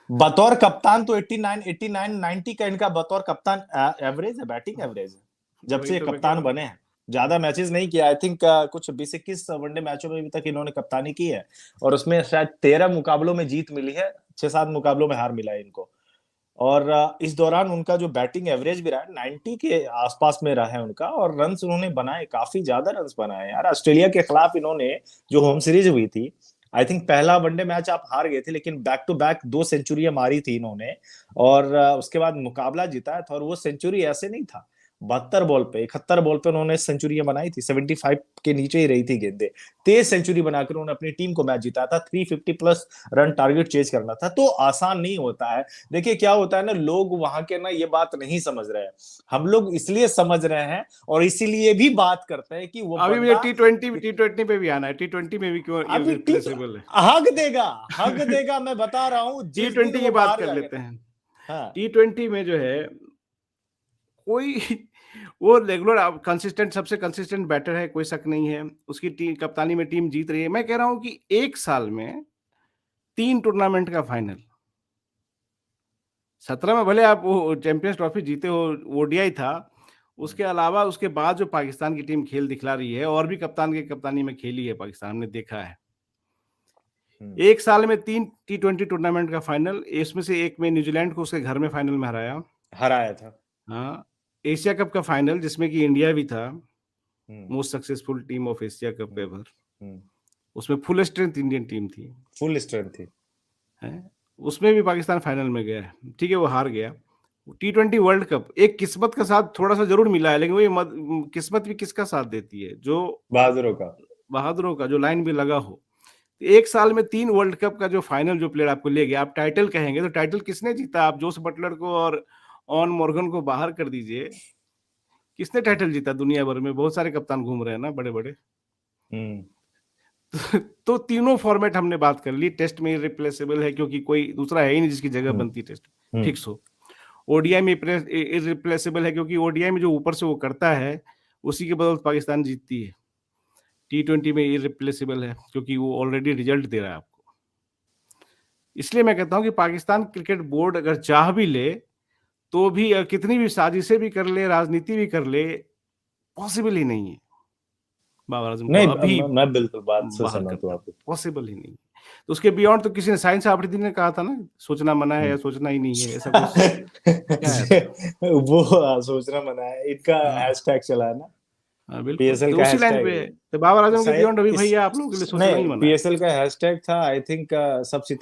बतौर कप्तान तो 89 89 90 का इनका बतौर कप्तान एवरेज है, बैटिंग एवरेज है। जब वही से तो मैं कह कप्तान रहा हूँ। बने हैं। ज्यादा मैचेस नहीं किया, आई थिंक कुछ 20-21 वनडे मैचों में अभी तक इन्होंने कप्तानी की है, और उसमें शायद 13 मुकाबलों में जीत मिली है, 6-7 मुकाबलों में हार मिला है इनको। और इस दौरान उनका जो बैटिंग एवरेज भी रहा है 90 के आसपास में रहा है उनका, और रन्स उन्होंने बनाए, काफी ज्यादा रन्स बनाए यार। ऑस्ट्रेलिया के खिलाफ इन्होंने, जो होम सीरीज हुई थी, आई थिंक पहला वनडे मैच आप हार गए थे, लेकिन बैक टू बैक 2 सेंचुरियां मारी थी इन्होंने, और उसके बाद मुकाबला जीता था। और वो सेंचुरी ऐसे नहीं था, 72 बॉल पे, 71 बॉल पे उन्होंने सेंचुरियां बनाई थी, 75 के नीचे ही रही थी गेंदें। 23 सेंचुरी बनाकर उन्होंने अपनी टीम को मैच जीता था, 350 प्लस रन टारगेट चेज करना था, तो आसान नहीं होता है। देखिए क्या होता है ना, लोग वहां के ना ये बात नहीं समझ रहे हैं, हम लोग इसलिए समझ रहे हैं और इसीलिए भी बात करते हैं कि वो अभी मुझे बंदा टी ट्वेंटी पे भी आना है, टी20 में भी क्यों अभी इररिप्लेसेबल है। हक देगा, मैं बता रहा हूं, टी जिस दिन ट्वेंटी की वो बात बाहर कर जाएगा लेते हैं। ना। हाँ। टी20 में जो है कोई वो रेगुलर कंसिस्टेंट, सबसे कंसिस्टेंट बैटर है, कोई शक नहीं है। उसकी टीम कप्तानी में टीम जीत रही है। मैं कह रहा हूं कि एक साल में 3 टूर्नामेंट का फाइनल, 17 में भले आप वो चैंपियंस ट्रॉफी जीते हो, ओडीआई था, उसके अलावा उसके बाद जो पाकिस्तान की टीम खेल दिखला रही है, और भी कप्तान की कप्तानी में खेली है पाकिस्तान, हमने देखा है। एक साल में 3 टी20 टूर्नामेंट का फाइनल, इसमें से एक में न्यूजीलैंड को उसके घर में फाइनल में हराया। हराया था। हाँ, एशिया कप का फाइनल जिसमें कि इंडिया भी था, हम्म। Most successful team of Asia Cup ever, hmm. उसमें फुल स्ट्रेंथ इंडियन टीम थी, फुल स्ट्रेंथ थी। है, उसमें भी पाकिस्तान फाइनल में गया है। ठीक है, वो हार गया। टी20 वर्ल्ड कप एक किस्मत का साथ थोड़ा सा जरूर मिला है, लेकिन वही किस्मत भी किसका साथ देती है, जो बहादुरों का। बहादुरों का, जो लाइन भी लगा हो। एक साल में 3 वर्ल्ड कप का जो फाइनल जो प्लेयर आपको ले गया, आप टाइटल कहेंगे तो टाइटल किसने जीता? आप जोस बटलर को और ऑन मॉर्गन को बाहर कर दीजिए, किसने टाइटल जीता? दुनिया भर में बहुत सारे कप्तान घूम रहे हैं ना, बड़े बड़े। हम्म। तो तीनों फॉर्मेट हमने बात कर ली। टेस्ट में इरिप्लेसेबल है क्योंकि कोई दूसरा है ही नहीं जिसकी जगह बनती टेस्ट हम्म। फिक्स हो। ओडीआई में इरिप्लेसेबल है क्योंकि ओडीआई में जो ऊपर से वो करता है, उसी के बदौलत पाकिस्तान जीतती है। टी20 में इरिप्लेसेबल है क्योंकि वो ऑलरेडी रिजल्ट दे रहा है आपको। इसलिए मैं कहता हूं कि पाकिस्तान क्रिकेट बोर्ड अगर चाह भी ले, तो भी कितनी भी साजिशें भी कर ले, राजनीति भी कर ले, पॉसिबल ही नहीं है बाबर आजम को नहीं, अभी मैं बिल्कुल बात से बाहर सहमत हूँ करना। आपकी। पॉसिबल ही नहीं है। तो उसके बियॉन्ड तो किसी ने, साइंस आफरीदी ने कहा था ना, सोचना मना है या सोचना ही नहीं है, ऐसा कुछ क्या है था। वो सोचना मना है, इनका हाँ हैशटैग चला है ना, हाँ, बिल्कुल, पीएसएल तो का उसी लाइन हैशटैग पे है। है। तो बाबर आजम के शायद बियॉन्ड अभी इस भैया आप लोगों के लिए सोचना ही नहीं, मना है। पीएसएल का हैशटैग था आई थिंक,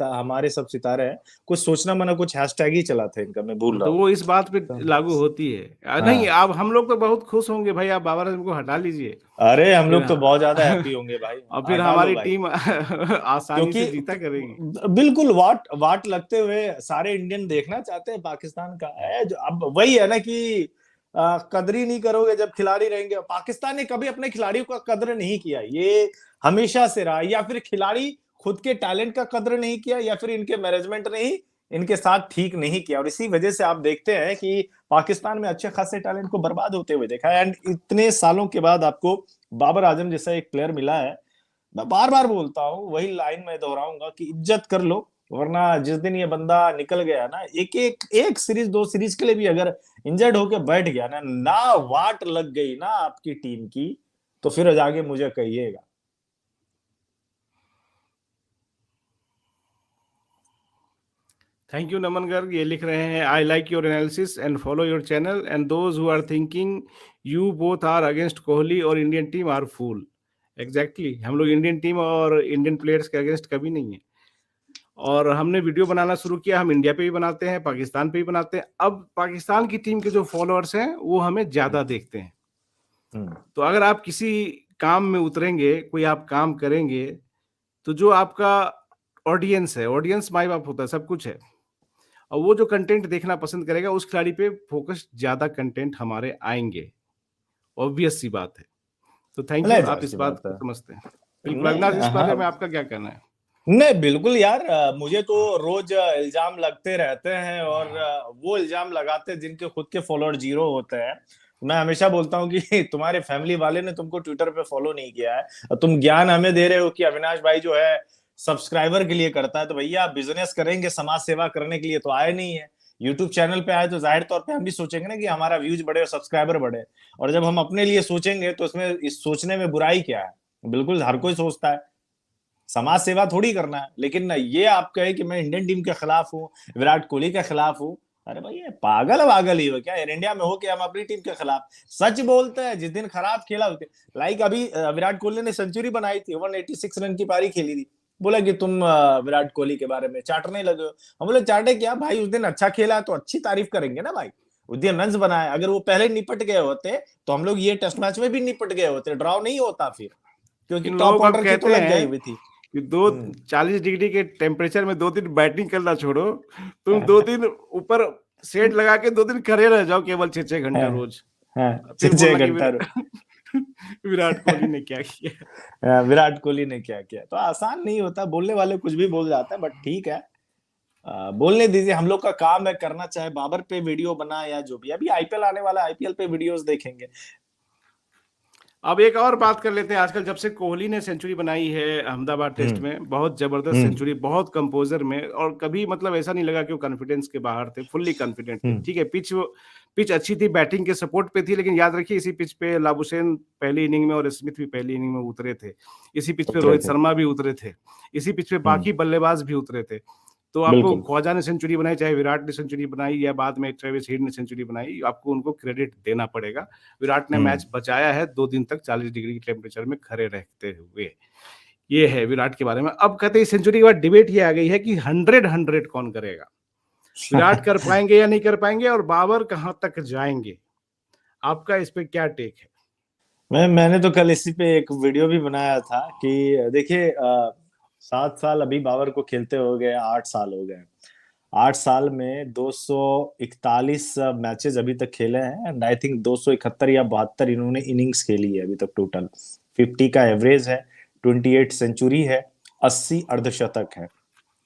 हमारे सब सितारे हैं, कुछ सोचना मना, कुछ हैशटैग ही चला था इनका, मैं भूल रहा तो हूँ। वो इस बात पे तो लागू होती है। नहीं, हाँ, आप हम लोग तो बहुत खुश होंगे भाई, आप बाबर आजम को हटा लीजिए, अरे हम फिर लोग तो बहुत ज्यादा हैप्पी होंगे भाई, और फिर हटा लो हमारी भाई। टीम आसानी क्योंकि से जीता करेगी। बिल्कुल वाट वाट लगते हुए सारे इंडियन देखना चाहते हैं पाकिस्तान का है, जो अब वही है ना कि कदर ही नहीं करोगे जब खिलाड़ी रहेंगे। पाकिस्तान ने कभी अपने खिलाड़ियों का कदर नहीं किया, ये हमेशा से रहा, या फिर खिलाड़ी खुद के टैलेंट का कदर नहीं किया, या फिर इनके मैनेजमेंट ने ही इनके साथ ठीक नहीं किया, और इसी वजह से आप देखते हैं कि पाकिस्तान में अच्छे खासे टैलेंट को बर्बाद होते हुए देखा है। एंड इतने सालों के बाद आपको बाबर आजम जैसा एक प्लेयर मिला है। मैं बार बार बोलता हूँ, वही लाइन मैं दोहराऊंगा कि इज्जत कर लो, वरना जिस दिन ये बंदा निकल गया ना, एक सीरीज 2 सीरीज के लिए भी अगर इंजर्ड होके बैठ गया ना, ना वाट लग गई ना आपकी टीम की, तो फिर आगे मुझे कहिएगा। थैंक यू नमन गर्ग, ये लिख रहे हैं, I like your analysis and follow your channel and those who are thinking you both are against Kohli और Indian team are fool. Exactly, हम लोग इंडियन टीम और इंडियन प्लेयर्स के अगेंस्ट कभी नहीं है। और हमने वीडियो बनाना शुरू किया, हम इंडिया पे भी बनाते हैं, पाकिस्तान पे भी बनाते हैं। अब पाकिस्तान की टीम के जो फॉलोअर्स हैं वो हमें ज्यादा देखते हैं। तो अगर आप किसी काम में उतरेंगे, कोई आप काम करेंगे, तो जो आपका ऑडियंस है, ऑडियंस माई बाप होता है, सब कुछ है, और वो जो कंटेंट देखना पसंद करेगा, उस खिलाड़ी पे फोकस, ज्यादा कंटेंट हमारे आएंगे। ऑब्वियस सी बात है। तो थैंक यू, नहीं, जाहिर आप इस सी बात बात है। को समझते हैं। बिल्कुल अविनाश, नहीं, इस बारे हाँ, में आपका क्या कहना है? नहीं बिल्कुल यार, मुझे तो रोज इल्जाम लगते रहते हैं, और वो इल्जाम लगाते हैं जिनके खुद के फॉलोअर जीरो होते हैं। मैं हमेशा बोलता हूँ कि तुम्हारे फैमिली वाले ने तुमको ट्विटर पे फॉलो नहीं किया है, और तुम ज्ञान हमें दे रहे हो कि अविनाश भाई जो है सब्सक्राइबर के लिए करता है, तो भैया बिजनेस करेंगे, समाज सेवा करने के लिए तो आए नहीं है। यूट्यूब चैनल पे आए तो जाहिर तौर पे हम भी सोचेंगे ना कि हमारा व्यूज बढ़े और सब्सक्राइबर बढ़े, और जब हम अपने लिए सोचेंगे तो इसमें इस सोचने में बुराई क्या है? बिल्कुल हर कोई सोचता है, समाज सेवा थोड़ी करना है। लेकिन ये आप कहे कि मैं इंडियन टीम के खिलाफ हूँ, विराट कोहली के खिलाफ हूँ, अरे भाई ये पागल ही हो क्या? एयर इंडिया में हो कि हम अपनी टीम के खिलाफ सच बोलते हैं। जिस दिन खराब खेला होते, लाइक अभी विराट कोहली ने सेंचुरी बनाई थी, 186 रन की पारी खेली थी, बोला कि तुम विराट कोहली के बारे में चाटने लगे हो। हम बोले चाटे क्या भाई, उस दिन अच्छा खेला तो अच्छी तारीफ करेंगे ना भाई, उस दिन रन बनाए। अगर वो पहले निपट गए होते तो हम लोग ये टेस्ट मैच में भी निपट गए होते, ड्रॉ नहीं होता फिर, क्योंकि इन लोगों टॉप को अब ऑर्डर की तो कहते लग गई हैं हुई थी। कि दो 40 डिग्री के टेम्परेचर में 2 दिन बैटिंग करना छोड़ो, तुम 2 दिन ऊपर शेड लगा के 2 दिन खड़े रह जाओ केवल 6-6 घंटा रोज, फिर 6 बोलना कि घंटा विराट कोहली ने क्या किया। विराट कोहली ने क्या किया। तो आसान नहीं होता, बोलने वाले कुछ भी बोल जाते हैं, बट ठीक है, बोलने दीजिए। हम लोग का काम है करना, चाहे बाबर पे वीडियो बना या जो भी। अभी आईपीएल आने वाला है, आईपीएल पे वीडियोस देखेंगे। अब एक और बात कर लेते हैं। आजकल जब से कोहली ने सेंचुरी बनाई है अहमदाबाद टेस्ट में, बहुत जबरदस्त सेंचुरी, बहुत कंपोजर में, और कभी मतलब ऐसा नहीं लगा कि वो कॉन्फिडेंस के बाहर थे, फुल्ली कॉन्फिडेंट थे। ठीक है, पिच अच्छी थी, बैटिंग के सपोर्ट पे थी, लेकिन याद रखिए इसी पिच पे लाबुशेन पहली इनिंग में और स्मिथ भी पहली इनिंग में उतरे थे, इसी पिच पे रोहित शर्मा भी उतरे थे, इसी पिच पे बाकी बल्लेबाज भी उतरे थे। तो आपको ख्वाजा ने सेंचुरी बनाई, चाहे विराट ने सेंचुरी बनाई या बाद में ट्रेविस हेड ने सेंचुरी बनाई, आपको उनको क्रेडिट देना पड़ेगा। विराट ने मैच बचाया है 2 दिन तक 40 डिग्री की टेम्परेचर में खड़े रहते हुए। ये है विराट के बारे में। अब कहते हैं सेंचुरी के बाद डिबेट ये आ गई है कि 100 कौन करेगा, विराट कर पाएंगे या नहीं कर पाएंगे, और बाबर कहां तक जाएंगे। आपका इस पे क्या टेक है? मैंने तो कल इसी पे एक वीडियो भी बनाया था कि देखिए 7 साल अभी बाबर को खेलते हो गए, 8 साल हो गए। 8 साल में 241 मैचेस अभी तक खेले हैं, एंड आई थिंक 271 या 72 इन्होंने इनिंग्स खेली है अभी तक टोटल। 50 का एवरेज है, 28 सेंचुरी है, 80 अर्धशतक है,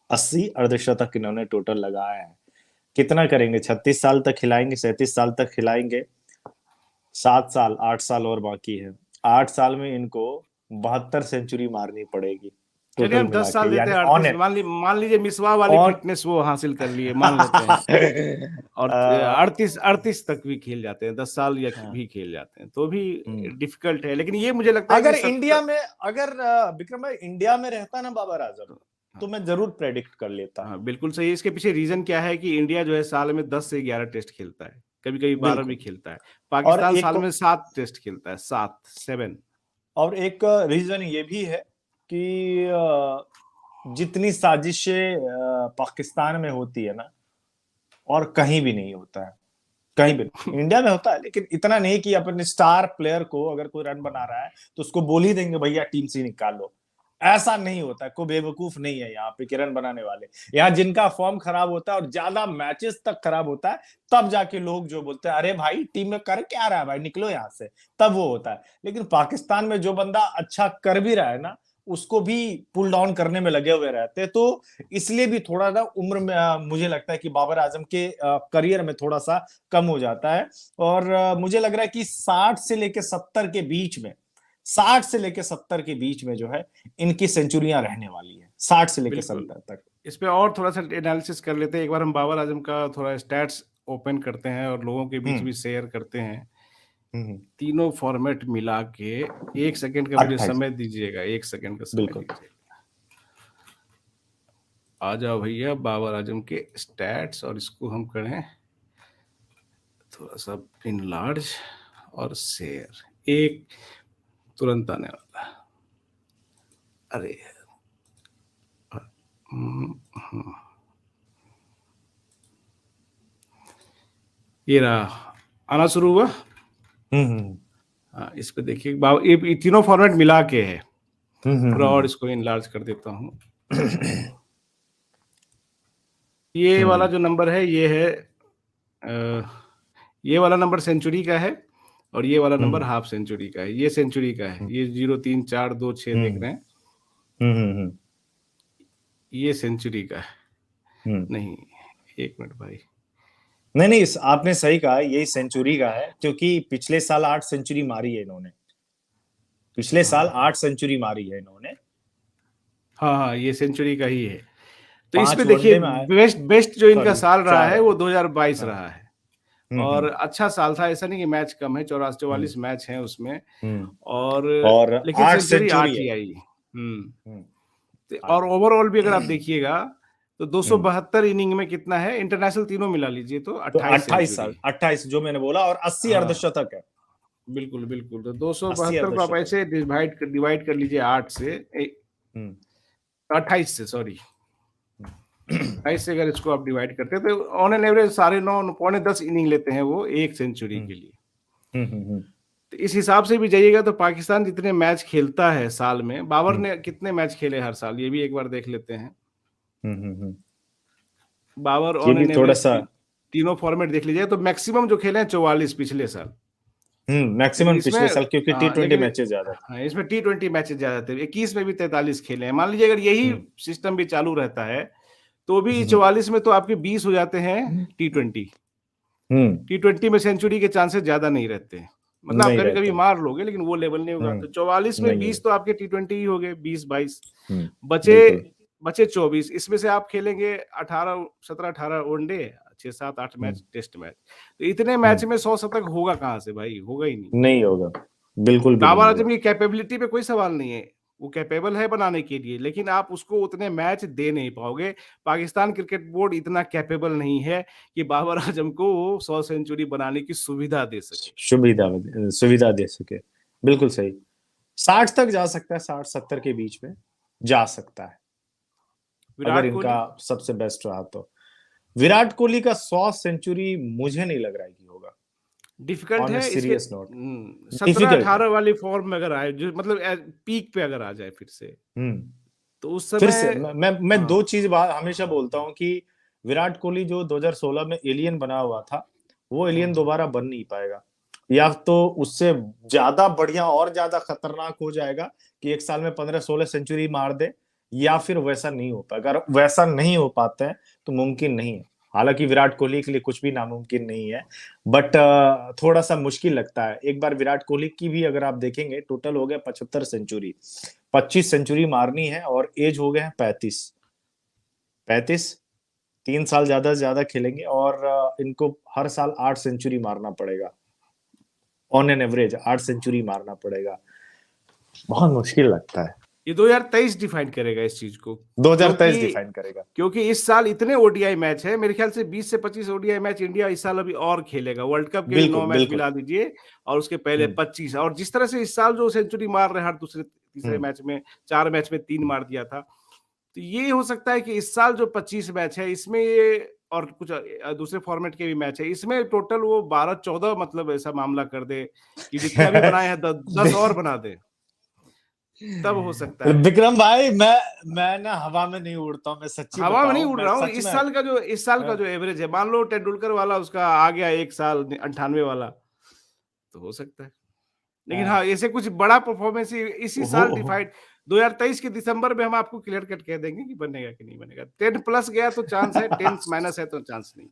80 अर्धशतक इन्होंने टोटल लगाया है। कितना करेंगे? 36 साल तक खिलाएंगे, 37 साल तक खिलाएंगे, 7 साल, 8 साल और बाकी है। 8 साल में इनको 72 सेंचुरी मारनी पड़ेगी चलिए टोटल हम 10 मिला साल के, देते यानी हैं, ऑन 38, एट। मान लीजिए मिसवा वाली और फिटनेस वो हासिल कर लिए, मान लेते हैं, और 38 तक भी खेल जाते हैं, 10 साल या भी खेल जाते हैं, तो भी डिफिकल्ट है। लेकिन ये मुझे लगता है अगर कि इंडिया में, अगर विक्रम भाई इंडिया में रहता ना बाबर आजम, तो मैं जरूर प्रेडिक्ट कर लेता। हाँ बिल्कुल सही है। इसके पीछे रीजन क्या है कि इंडिया जो है साल में 10 से 11 टेस्ट खेलता है, कभी कभी 12 भी खेलता है। और पाकिस्तान एक साल में 7 टेस्ट खेलता है, 7 और एक रीजन ये भी है कि जितनी साजिशें पाकिस्तान में होती है ना, और कहीं भी नहीं होता है, कहीं भी नहीं। इंडिया में होता है लेकिन इतना नहीं कि अपने स्टार प्लेयर को अगर कोई रन बना रहा है तो उसको बोल ही देंगे भैया टीम से निकाल लो, ऐसा नहीं होता है। कोई बेवकूफ नहीं है यहाँ पे कि रन बनाने वाले। यहाँ जिनका फॉर्म खराब होता है और ज्यादा मैचेस तक खराब होता है, तब जाके लोग जो बोलते हैं अरे भाई टीम में कर क्या रहा है भाई, निकलो यहाँ से, तब वो होता है। लेकिन पाकिस्तान में जो बंदा अच्छा कर भी रहा है ना, उसको भी पुल डाउन करने में लगे हुए रहते हैं। तो इसलिए भी थोड़ा ना उम्र में मुझे लगता है कि बाबर आजम के करियर में थोड़ा सा कम हो जाता है। और मुझे लग रहा है कि 60 से लेके 70 के बीच में, 60 से लेके 70 के बीच में जो है इनकी सेंचुरियां रहने वाली है, 60 से लेके 70 तक। इस पे और थोड़ा सा एनालिसिस कर लेते हैं। एक बार हम बाबर आजम का थोड़ा स्टैट्स ओपन करते हैं और लोगों के बीच भी शेयर करते हैं। तीनों फॉर्मेट मिला के 1 सेकंड का मुझे समय दीजिएगा, 1 सेकंड का समय दीजिएगा। आ जाओ भैया बाबर आजम के स्टैट्स, और इसको हम करें थोड़ा सा इनलार्ज और शेयर, एक तुरंत आने वाला। अरे ये रहा, आना शुरू हुआ। हाँ, इस पे देखिए ये तीनों फॉर्मेट मिला के है। थोड़ा और इसको इनलार्ज कर देता हूँ। ये वाला जो नंबर है ये है, ये वाला नंबर सेंचुरी का है, और ये वाला नंबर हाफ सेंचुरी का है। ये सेंचुरी का है, ये 0 3 4 2 6 देख रहे हैं। ये सेंचुरी का है। नहीं, 1 मिनट भाई, नहीं आपने सही कहा, यही सेंचुरी का है, क्योंकि पिछले साल 8 सेंचुरी मारी है इन्होंने, पिछले साल 8 सेंचुरी मारी है इन्होंने। हाँ, ये सेंचुरी का ही है। तो 5 इसमें देखिए वनडे में आए। बेस्ट बेस्ट जो इनका सॉरी साल रहा 4 है है। वो 2022 हाँ। रहा है और अच्छा साल था, ऐसा नहीं कि मैच कम है, 44 हम्म। मैच हैं उसमें हम्म। और और लेकिन 8 सेंचुरी सेंचुरी 8 है। ही आई। हुँ। हम्म। और 8। ओवरऑल भी अगर आप देखिएगा तो हम्म। 272 इनिंग में कितना है, इंटरनेशनल तीनों मिला लीजिए तो तो 28 28 सेंचुरी। साल, 28 जो मैंने बोला, और 80 हाँ, अर्धशतक है। बिल्कुल, बिल्कुल। तो 80 272 को आप अर्धशतक ऐसे है। डिवाइड कर लीजिए 8 से हम्म। 28 से सॉरी। हम्म। 28 से अगर इसको आप डिवाइड करते हैं तो ऑन एन एवरेज 9.5 पौने 10 इनिंग लेते हैं वो 1 सेंचुरी हम्म। के लिए। हम्म। तो इस हिसाब से भी जाइएगा तो पाकिस्तान जितने मैच खेलता है साल में, बाबर हम्म। ने कितने मैच खेले हर साल, ये भी एक बार देख लेते हैं। हम्म। बाबर ये ऑन भी एन थोड़ा एवरेज सा। तीनों फॉर्मेट देख लीजिए तो मैक्सिमम जो खेले हैं 44 पिछले साल। लेकिन मैक्सिमम इसमें पिछले साल, क्योंकि T20 लेकिन मैचेस ज्यादा थे। हाँ, इसमें T20 मैचेस ज्यादा थे, 21 में भी 43 खेले हैं। मान लीजिए अगर यही हम्म। सिस्टम भी चालू रहता है तो भी हम्म। 44 में तो आपके 20 हो जाते हैं T20। हम्म। T20 में सेंचुरी के चांसेस ज्यादा नहीं रहते, मतलब आप नहीं कभी कभी रहते। मार लोगे लेकिन वो लेवल नहीं होगा। तो 44 में नहीं है। 20 तो आपके T20 ही हो गए, 20-22 बचे बिल्कुल। बचे 24। इसमें से आप खेलेंगे 18 17-18 वनडे, 6-7-8 हम्म। Match test match. तो इतने मैच हम्म। में 100 शतक होगा कहाँ से भाई, होगा ही नहीं। नहीं होगा, बिल्कुल भी नहीं बाबर होगा। आजम की कैपेबिलिटी पे कोई सवाल नहीं है, वो कैपेबल है बनाने के लिए, लेकिन आप उसको उतने मैच दे नहीं पाओगे। पाकिस्तान क्रिकेट बोर्ड इतना कैपेबल नहीं है कि बाबर आजम को 100 सेंचुरी बनाने की सुविधा दे सके। सुविधा सुविधा दे सके। बिल्कुल सही। 60 तक जा सकता है, 60-70 के बीच में जा सकता है, अगर विराट इनका कोहली सबसे बेस्ट रहा तो। विराट कोहली का 100 सेंचुरी मुझे नहीं लग रहा है कि होगा। डिफिकल्ट ऑन ए है इसके। सीरियस नोट, सत्रह डिफिकल्ट है। अठारह वाली फॉर्म में अगर आए, जो मतलब पीक पे अगर आ जाए फिर से, हम्म। तो उस फिर से समय मैं दो हाँ चीज बात हमेशा बोलता हूं कि विराट कोहली जो 2016 में एलियन बना हुआ था, वो एलियन हम्म, दोबारा बन नहीं पाएगा, या तो उससे ज्यादा बढ़िया और ज्यादा खतरनाक हो जाएगा कि एक साल में 15-16 सेंचुरी मार दे, या फिर वैसा नहीं हो पाएगा। अगर वैसा नहीं हो पाते हैं तो मुमकिन नहीं है। हालांकि विराट कोहली के लिए कुछ भी नामुमकिन नहीं है, बट थोड़ा सा मुश्किल लगता है। एक बार विराट कोहली की भी अगर आप देखेंगे, टोटल हो गया 75 सेंचुरी, 25 सेंचुरी मारनी है, और एज हो गए हैं 35। 3 साल ज्यादा से ज्यादा खेलेंगे, और इनको हर साल 8 सेंचुरी मारना पड़ेगा। ऑन एन एवरेज 8 सेंचुरी मारना पड़ेगा। बहुत मुश्किल लगता है। ये 2023 डिफाइन करेगा इस चीज को, 2023 क्योंकि डिफाइन करेगा। क्योंकि इस साल इतने ओडीआई मैच है, मेरे ख्याल से 20 से 25 ओडीआई मैच इंडिया इस साल अभी और खेलेगा। वर्ल्ड कप के भी 9 बिल्कुल मैच बिल्कुल। मिला दीजिए और उसके पहले हम्म। 25। और जिस तरह से इस साल जो सेंचुरी मार रहे हैं हर दूसरे तीसरे हम्म। मैच में, 4 मैच में 3 मार दिया था, तो ये हो सकता है कि इस साल जो 25 मैच है इसमें ये और कुछ दूसरे फॉर्मेट के भी मैच है, इसमें टोटल वो 12-14 मतलब ऐसा मामला कर दे कि जितने अभी बनाए हैं 10 और बना दे, तब हो सकता है। विक्रम भाई, मैं ना हवा में नहीं उड़ता हूँ, मैं सच्ची हवा में नहीं बताऊं, उड़ मैं रहा हूँ। सच में। इस साल का जो एवरेज है, मान लो तेंदुलकर वाला उसका आ गया एक साल 98 वाला, तो हो सकता है। लेकिन हाँ, हाँ। ऐसे कुछ बड़ा परफॉर्मेंस इसी हो साल डिफाइड 2023 के दिसंबर में हम आपको क्लियर कट कह देंगे कि बनेगा कि नहीं बनेगा। 10 प्लस गया तो चांस है, 10 माइनस है तो चांस नहीं।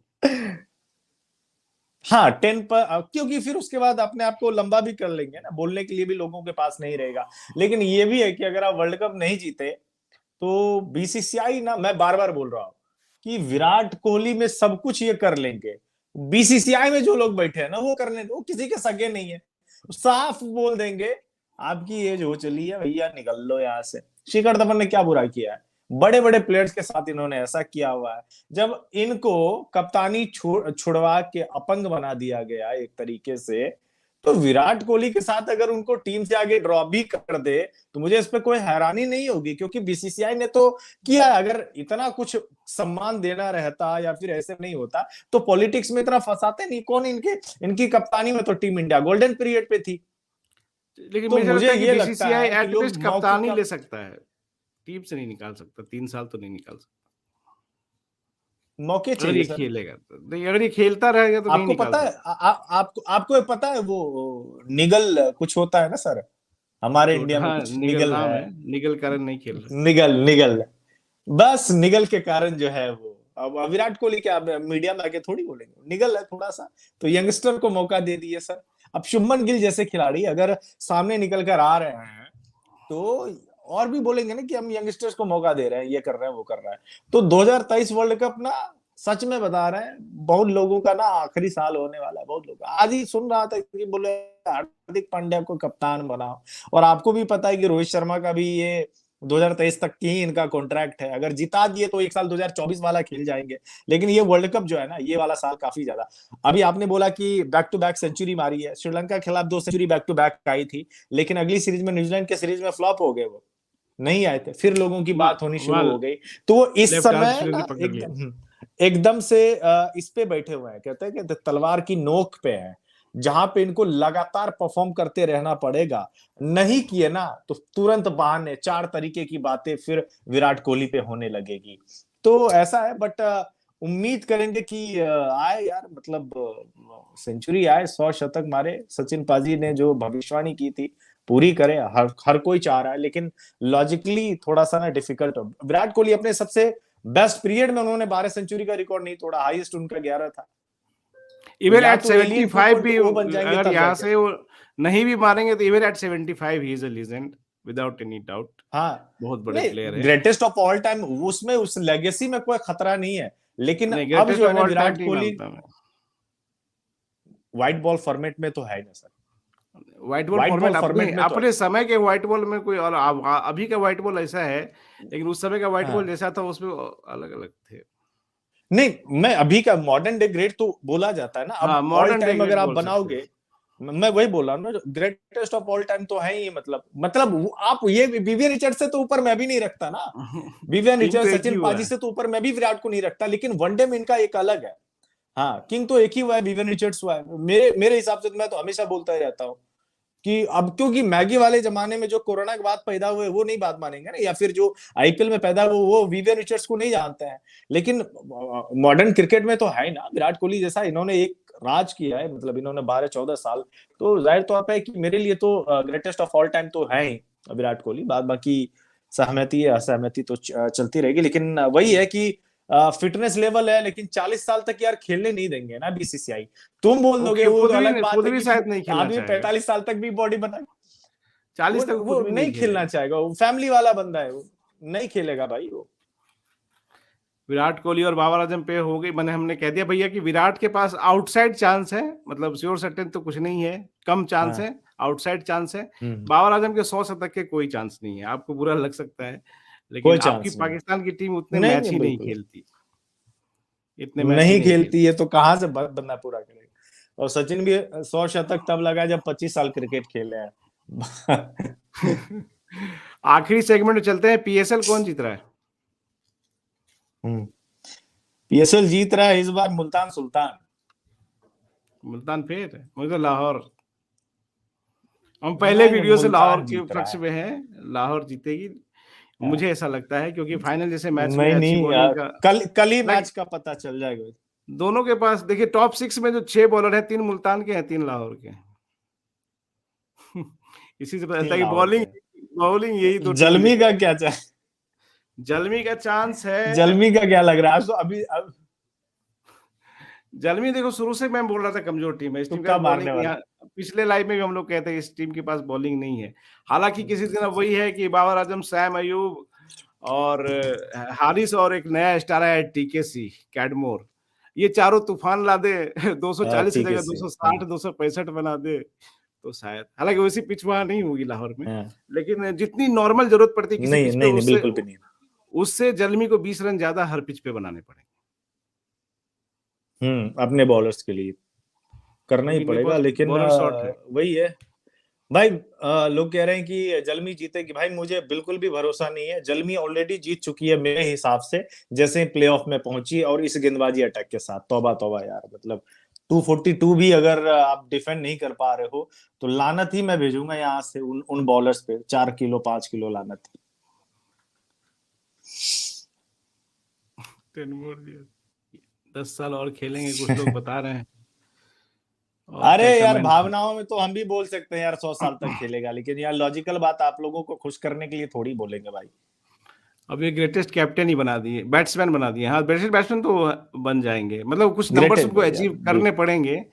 हाँ 10 पर, क्योंकि फिर उसके बाद अपने आप को लंबा भी कर लेंगे ना, बोलने के लिए भी लोगों के पास नहीं रहेगा। लेकिन ये भी है कि अगर आप वर्ल्ड कप नहीं जीते तो बीसीसीआई ना, मैं बार बार बोल रहा हूं कि विराट कोहली में सब कुछ ये कर लेंगे, बीसीसीआई में जो लोग बैठे हैं ना, वो करने दो, किसी के सगे नहीं है। साफ बोल देंगे आपकी एज हो चली है भैया, निकल लो यहां से। शिखर धवन ने क्या बुरा किया है? बड़े बड़े प्लेयर्स के साथ इन्होंने ऐसा किया हुआ है। जब इनको कप्तानी छुड़वा के अपंग बना दिया गया एक तरीके से, तो विराट कोहली के साथ अगर उनको टीम से आगे ड्रॉ भी कर दे तो मुझे इस पे कोई हैरानी नहीं होगी, क्योंकि बीसीसीआई ने तो किया है। अगर इतना कुछ सम्मान देना रहता या फिर ऐसे नहीं होता तो पॉलिटिक्स में इतना फंसाते नहीं। कौन इनके इनकी कप्तानी में तो टीम इंडिया गोल्डन पीरियड पे थी। लेकिन तो मुझे मुझे लगता है कि ये लगता बीसीसीआई है कि एट लोग बेस्ट मौके कप्तान ही का। ले सकता है, टीम से नहीं निकाल सकता, 3 साल तो नहीं निकाल सकता। मौके अगर चाहिए ये सर। खेलेगा तो नहीं, अगर ये खेलता रहेगा तो नहीं आपको निकाल पता है, सकता। आपको पता है वो निगल कुछ होता है ना सर, हमारे चोट, इंडिया में हाँ, कुछ निगल निगल नाम है। है, निगल कारण नहीं खेल रहा। निगल निगल, बस निगल के कारण जो है वो, अब विराट कोहली क्या मीडिया में आके थोड़ी बोलेंगे, निगल है थोड़ा सा, तो यंगस्टर को मौका दे दिए सर। अब शुभमन गिल जैसे खिलाड़ी अगर सामने निकल कर आ रहे हैं तो और भी बोलेंगे ना कि हम यंगस्टर्स को मौका दे रहे हैं, ये कर रहे हैं, वो कर रहा है। तो 2023 वर्ल्ड कप ना, सच में बता रहे हैं, बहुत लोगों का ना आखिरी साल होने वाला है। बहुत लोग, आज ही सुन रहा था कि बोले हार्दिक पांड्या को कप्तान बनाओ, और आपको भी पता है कि रोहित शर्मा का भी ये 2023 तक की ही इनका कॉन्ट्रैक्ट है। अगर जिता दिए तो एक साल 2024 वाला खेल जाएंगे, लेकिन ये वर्ल्ड कप जो है ना, ये वाला साल काफी ज्यादा। अभी आपने बोला कि बैक टू बैक सेंचुरी मारी है, श्रीलंका के खिलाफ 2 सेंचुरी बैक टू बैक आई थी, लेकिन अगली सीरीज में, न्यूजीलैंड के सीरीज में फ्लॉप हो गए, वो नहीं आए थे। फिर लोगों की बात होनी शुरू हो गई। तो वो इस लेफ्ट आर्म समय स्पिनर ने ना पकड़ लिया। एकदम से इस पे बैठे हुए हैं, कहते हैं कि तलवार की नोक पे है, जहां पे इनको लगातार परफॉर्म करते रहना पड़ेगा। नहीं किए ना तो तुरंत बहाने, 4 तरीके की बातें फिर विराट कोहली पे होने लगेगी। तो ऐसा है, बट उम्मीद करेंगे कि आए यार, मतलब सेंचुरी आए, 100 शतक मारे। सचिन पाजी ने जो भविष्यवाणी की थी पूरी करे, हर कोई चाह रहा है, लेकिन लॉजिकली थोड़ा सा ना डिफिकल्ट हो। विराट कोहली अपने सबसे बेस्ट पीरियड में उन्होंने 12 सेंचुरी का रिकॉर्ड नहीं तोड़ा, हाईएस्ट उनका 11 था। तो इवन या एट तो एलियन 75 भी 2.0 बन जाएंगे अगर तब यहाँ जाके। से वो नहीं भी मारेंगे तो even at 75 he is a legend without any doubt. हाँ, बहुत बड़े नहीं, प्लेयर है। ग्रेटेस्ट ऑफ ऑल टाइम, उसमें उस लेगेसी में कोई खतरा नहीं है, लेकिन नहीं, अब ग्रेटेस्ट जो है ऑफ ना ऑल टाइम विराट नहीं कोहली मानता मैं। व्हाइट बॉल फॉर्मेट में तो है ना sir. White ball white ball format अपने फॉर्मेट में तो है। अपने समय के व्हाइट बॉल में कोई और अभी का व्हाइट बॉल ऐसा है, लेकिन उस समय का व्हाइट बॉल हाँ, जैसा था उसमें अलग अलग थे। नहीं, मैं अभी का मॉडर्न डे ग्रेट तो बोला जाता है ना, अब हाँ, all modern day time great अगर आप बोल सकते हैं। बनाओगे, मैं वही बोल रहा हूँ ना, ग्रेटेस्ट ऑफ ऑल टाइम तो है ही, मतलब आप ये विवियन रिचर्ड से तो ऊपर मैं भी नहीं रखता ना। विवियन किंग रिचर्ड, तो एक ही सचिन हुआ पाजी है। से तो ऊपर मैं भी विराट को नहीं रखता, लेकिन वनडे में इनका एक अलग है। हाँ, किंग तो एक ही हुआ है, विवियन रिचर्ड्स हुआ है। मेरे हिसाब से तो मैं तो हमेशा बोलता ही रहता हूँ कि अब, क्योंकि मैगी वाले जमाने में जो कोरोना के बाद पैदा हुए वो नहीं बात मानेंगे ना, या फिर जो आईपीएल में पैदा हुए वो विवियन रिचर्ड्स को नहीं जानते हैं। लेकिन मॉडर्न क्रिकेट में तो है ना, विराट कोहली जैसा इन्होंने एक राज किया है, मतलब इन्होंने 12-14 साल। तो जाहिर तौर पर कि मेरे लिए तो ग्रेटेस्ट ऑफ ऑल टाइम तो है ही विराट कोहली। बाद बाकी सहमति है असहमति तो चलती रहेगी, लेकिन वही है कि फिटनेस लेवल है, लेकिन 40 साल तक यार खेलने नहीं देंगे ना बीसीसीआई। तुम बोल वो दोगे, वो तो अलग बात खुद है भी कि शायद नहीं खेलना आदमी चाहेगा। 45 साल तक भी बॉडी बना, 40 तक वो खुद भी नहीं नहीं खेलना खेलेगा। चाहेगा, वो फैमिली वाला बंदा है, वो नहीं खेलेगा भाई वो। विराट कोहली और बाबर आजम पे हो गई, मैंने हमने कह दिया भैया कि विराट के पास आउटसाइड चांस है, मतलब श्योर सर्टेन तो कुछ नहीं है, कम चांस हाँ, है, आउटसाइड चांस है। बाबर आजम के 100 शतक के कोई चांस नहीं है। आपको बुरा लग सकता है, लेकिन कोई आपकी चांस नहीं है। पाकिस्तान की टीम उतने नहीं मैच नहीं, ही नहीं बिल्कुल खेलती, इतने मैच ही नहीं नहीं खेलती खेलती। है, तो कहां से बंदा पूरा करेगा। और सचिन भी 100 शतक तब लगा जब 25 साल क्रिकेट खेले हैं। आखिरी सेगमेंट में चलते हैं। पीएसएल कौन जीत रहा है? पीएसएल जीत रहा है इस बार मुल्तान सुल्तान। मुल्तान फिर मुझे तो लाहौर, हम पहले नहीं नहीं, वीडियो से लाहौर मुल्तान के जीत रहा पक्ष है। में हैं, लाहौर जीतेगी। हाँ। मुझे ऐसा लगता है क्योंकि फाइनल जैसे मैच में नहीं अच्छी नहीं, बॉलिंग का कल ही लाइक मैच का पता चल जाएगा। दोनों के पास देखिए, टॉप 6 में जो 6 बॉलर हैं, 3 मुल्तान के हैं, 3 लाहौर के हैं। इसी से पता चलता 3 है कि लाहौर बॉलिंग के। बॉलिंग यही दो टीम जलमी लेके का आई। क्या चाह जलमी का चांस है। जलमी का क्या लग रहा है तो अभी अब जलमी देखो, शुरू से मैं बोल रहा था कमजोर टीम है इस टीम के तुक्का पास मारने बॉलिंग। वाला। यहाँ पिछले लाइव में भी हम लोग कहते हैं इस टीम के पास बॉलिंग नहीं है। हालांकि किसी दिन वही है कि बाबर आजम, सैम अयूब और हारिस और एक नया स्टार है टीकेसी कैडमोर, ये चारों तूफान ला दे 240 की ठीक है जगह सी। 260 265 बना दे तो शायद, हालांकि वैसी पिच वहां नहीं होगी लाहौर में, हाँ। लेकिन जितनी नॉर्मल जरूरत पड़ती है किसी नहीं पिच पे, नहीं नहीं, उससे बिल्कुल भी नहीं। उससे जलमी को 20 रन ज्यादा हर पिच पे बनाने पड़ेंगे। अपने बॉलर्स के लिए करना ही क्योंकि इनके पड़ेगा, पास लेकिन बॉलर शॉट है। वही है भाई। लोग कह रहे हैं कि जलमी जीतेगी, भाई मुझे बिल्कुल भी भरोसा नहीं है। जलमी ऑलरेडी जीत चुकी है मेरे हिसाब से, जैसे प्लेऑफ में पहुंची, और इस गेंदबाजी अटैक के साथ। तौबा तौबा यार, मतलब 242 भी अगर आप डिफेंड नहीं कर पा रहे हो तो लानत ही मैं भेजूंगा यहाँ से उन बॉलर्स पे, 4 किलो 5 किलो लानत। 10 साल और खेलेंगे कुछ लोग बता रहे हैं, और अरे क्या यार, कमेंट। भावनाओं में तो हम भी बोल सकते हैं यार 100 साल तक खेलेगा, लेकिन यार लॉजिकल बात आप लोगों को खुश करने के लिए थोड़ी बोलेंगे भाई। अब ये ग्रेटेस्ट कैप्टन ही बना दिए, बैट्समैन बना दिए। हाँ, ग्रेटेस्ट बैट्समैन तो बन जाएंगे, मतलब कुछ नंबर्स ग्रेटेस्ट उनको भाई यार, अचीव करने पड़ेंगे।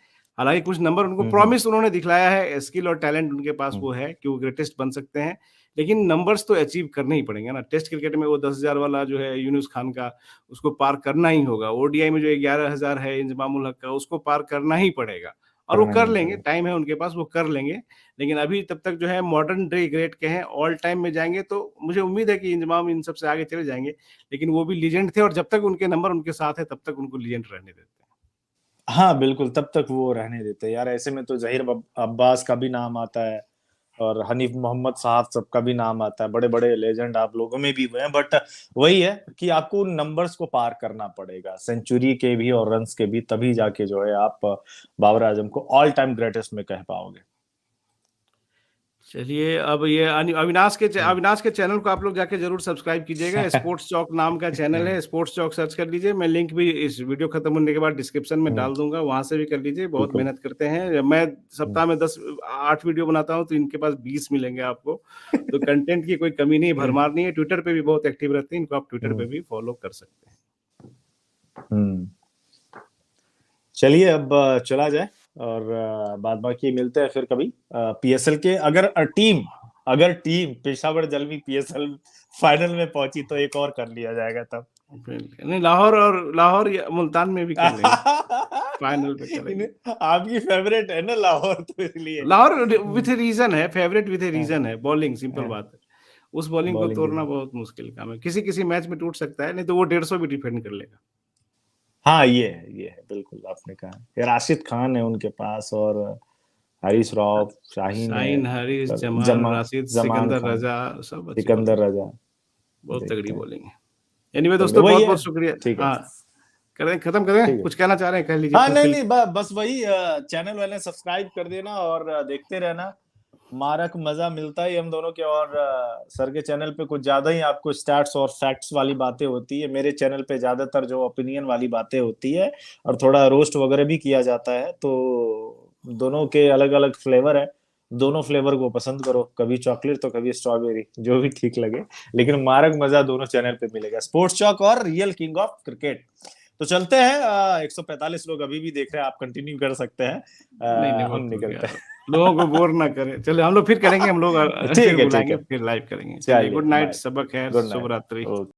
हालांकि कुछ नंबर उनको प्रॉमिस उन्होंने दिखलाया है, स्किल और टैलेंट उनके पास वो है कि वो ग्रेटेस्ट बन सकते हैं, लेकिन नंबर्स तो अचीव करने ही पड़ेंगे ना। टेस्ट क्रिकेट में वो 10,000 वाला जो है यूनुस खान का, उसको पार करना ही होगा। ओडीआई में जो 11,000 है इंजमामुल हक का, उसको पार करना ही पड़ेगा और वो कर लेंगे, टाइम है उनके पास, वो कर लेंगे। लेकिन अभी तब तक जो है मॉडर्न डे ग्रेट के हैं, ऑल टाइम में जाएंगे तो मुझे उम्मीद है कि इंजमाम इन सबसे आगे चले जाएंगे, लेकिन वो भी लीजेंड थे और जब तक उनके नंबर उनके साथ है तब तक उनको लीजेंड रहने देते हैं। हाँ बिल्कुल, तब तक वो रहने देते हैं यार। ऐसे में तो जहीर अब्बास का भी नाम आता है और हनीफ मोहम्मद साहब सबका भी नाम आता है, बड़े बड़े लेजेंड आप लोगों में भी हुए हैं। बट वही है कि आपको उन नंबर्स को पार करना पड़ेगा, सेंचुरी के भी और रन्स के भी, तभी जाके जो है आप बाबर आजम को ऑल टाइम ग्रेटेस्ट में कह पाओगे। चलिए, अब ये अविनाश के चैनल को आप लोग जाके जरूर सब्सक्राइब कीजिएगा। स्पोर्ट्स चौक नाम का चैनल है, स्पोर्ट्स चौक सर्च कर लीजिए। मैं लिंक भी इस वीडियो खत्म होने के बाद डिस्क्रिप्शन में डाल दूंगा, वहां से भी कर लीजिए। बहुत मेहनत करते हैं। मैं सप्ताह में 8 वीडियो बनाता हूं, तो इनके पास 20 मिलेंगे आपको। तो कंटेंट की कोई कमी नहीं, भरमार नहीं है। ट्विटर पे भी बहुत एक्टिव रहते हैं, इनको आप ट्विटर पे भी फॉलो कर सकते हैं। चलिए अब चला जाए और बाद बाकी मिलते हैं फिर कभी पीएसएल के। अगर टीम पेशावर जलवी पीएसएल फाइनल में पहुंची तो एक और कर लिया जाएगा तब। नहीं, लाहौर या मुल्तान में भी कर लेंगे। फाइनल पे करेंगे। आपकी फेवरेट है ना लाहौर, तो इसलिए लाहौर विथ रीजन है, फेवरेट विथ रीजन है। बॉलिंग, सिंपल बात है। उस बॉलिंग को तोड़ना बहुत मुश्किल काम है। किसी मैच में टूट सकता है, नहीं तो वो 150 भी डिफेंड कर लेगा। हाँ ये है बिल्कुल आपने कहा। राशिद खान है उनके पास और हारिस रऊफ, शाहीन हारिस, जमान, राशिद, सिकंदर रजा, सब सिकंदर रजा, बहुत तगड़ी बॉलिंग है। एनीवे दोस्तों, बहुत बहुत शुक्रिया। हाँ, खत्म करें, कुछ कहना चाह रहे हैं कह लीजिए। हाँ नहीं, बस वही, चैनल वाले सब्सक्राइब कर देना और देखते रहना। मारक मजा मिलता है हम दोनों के, और सर के चैनल पे कुछ ज्यादा ही आपको स्टैट्स और फैक्ट्स वाली बातें होती है। मेरे चैनल पे ज्यादातर जो ओपिनियन वाली बातें होती है और थोड़ा रोस्ट वगैरह भी किया जाता है। तो दोनों के अलग अलग फ्लेवर है, दोनों फ्लेवर को पसंद करो, कभी चॉकलेट तो कभी स्ट्रॉबेरी, जो भी ठीक लगे। लेकिन मारक मजा दोनों चैनल पे मिलेगा, स्पोर्ट्स चॉक और रियल किंग ऑफ क्रिकेट। तो चलते हैं, 145 लोग अभी भी देख रहे हैं, आप कंटिन्यू कर सकते हैं। नहीं, हम निकलते हैं, लोगों को बोर ना करें। चले, हम लोग फिर करेंगे, हम लोग फिर बुलाएंगे, फिर लाइव करेंगे। चलिए, गुड नाइट, सबक है, शुभ रात्रि।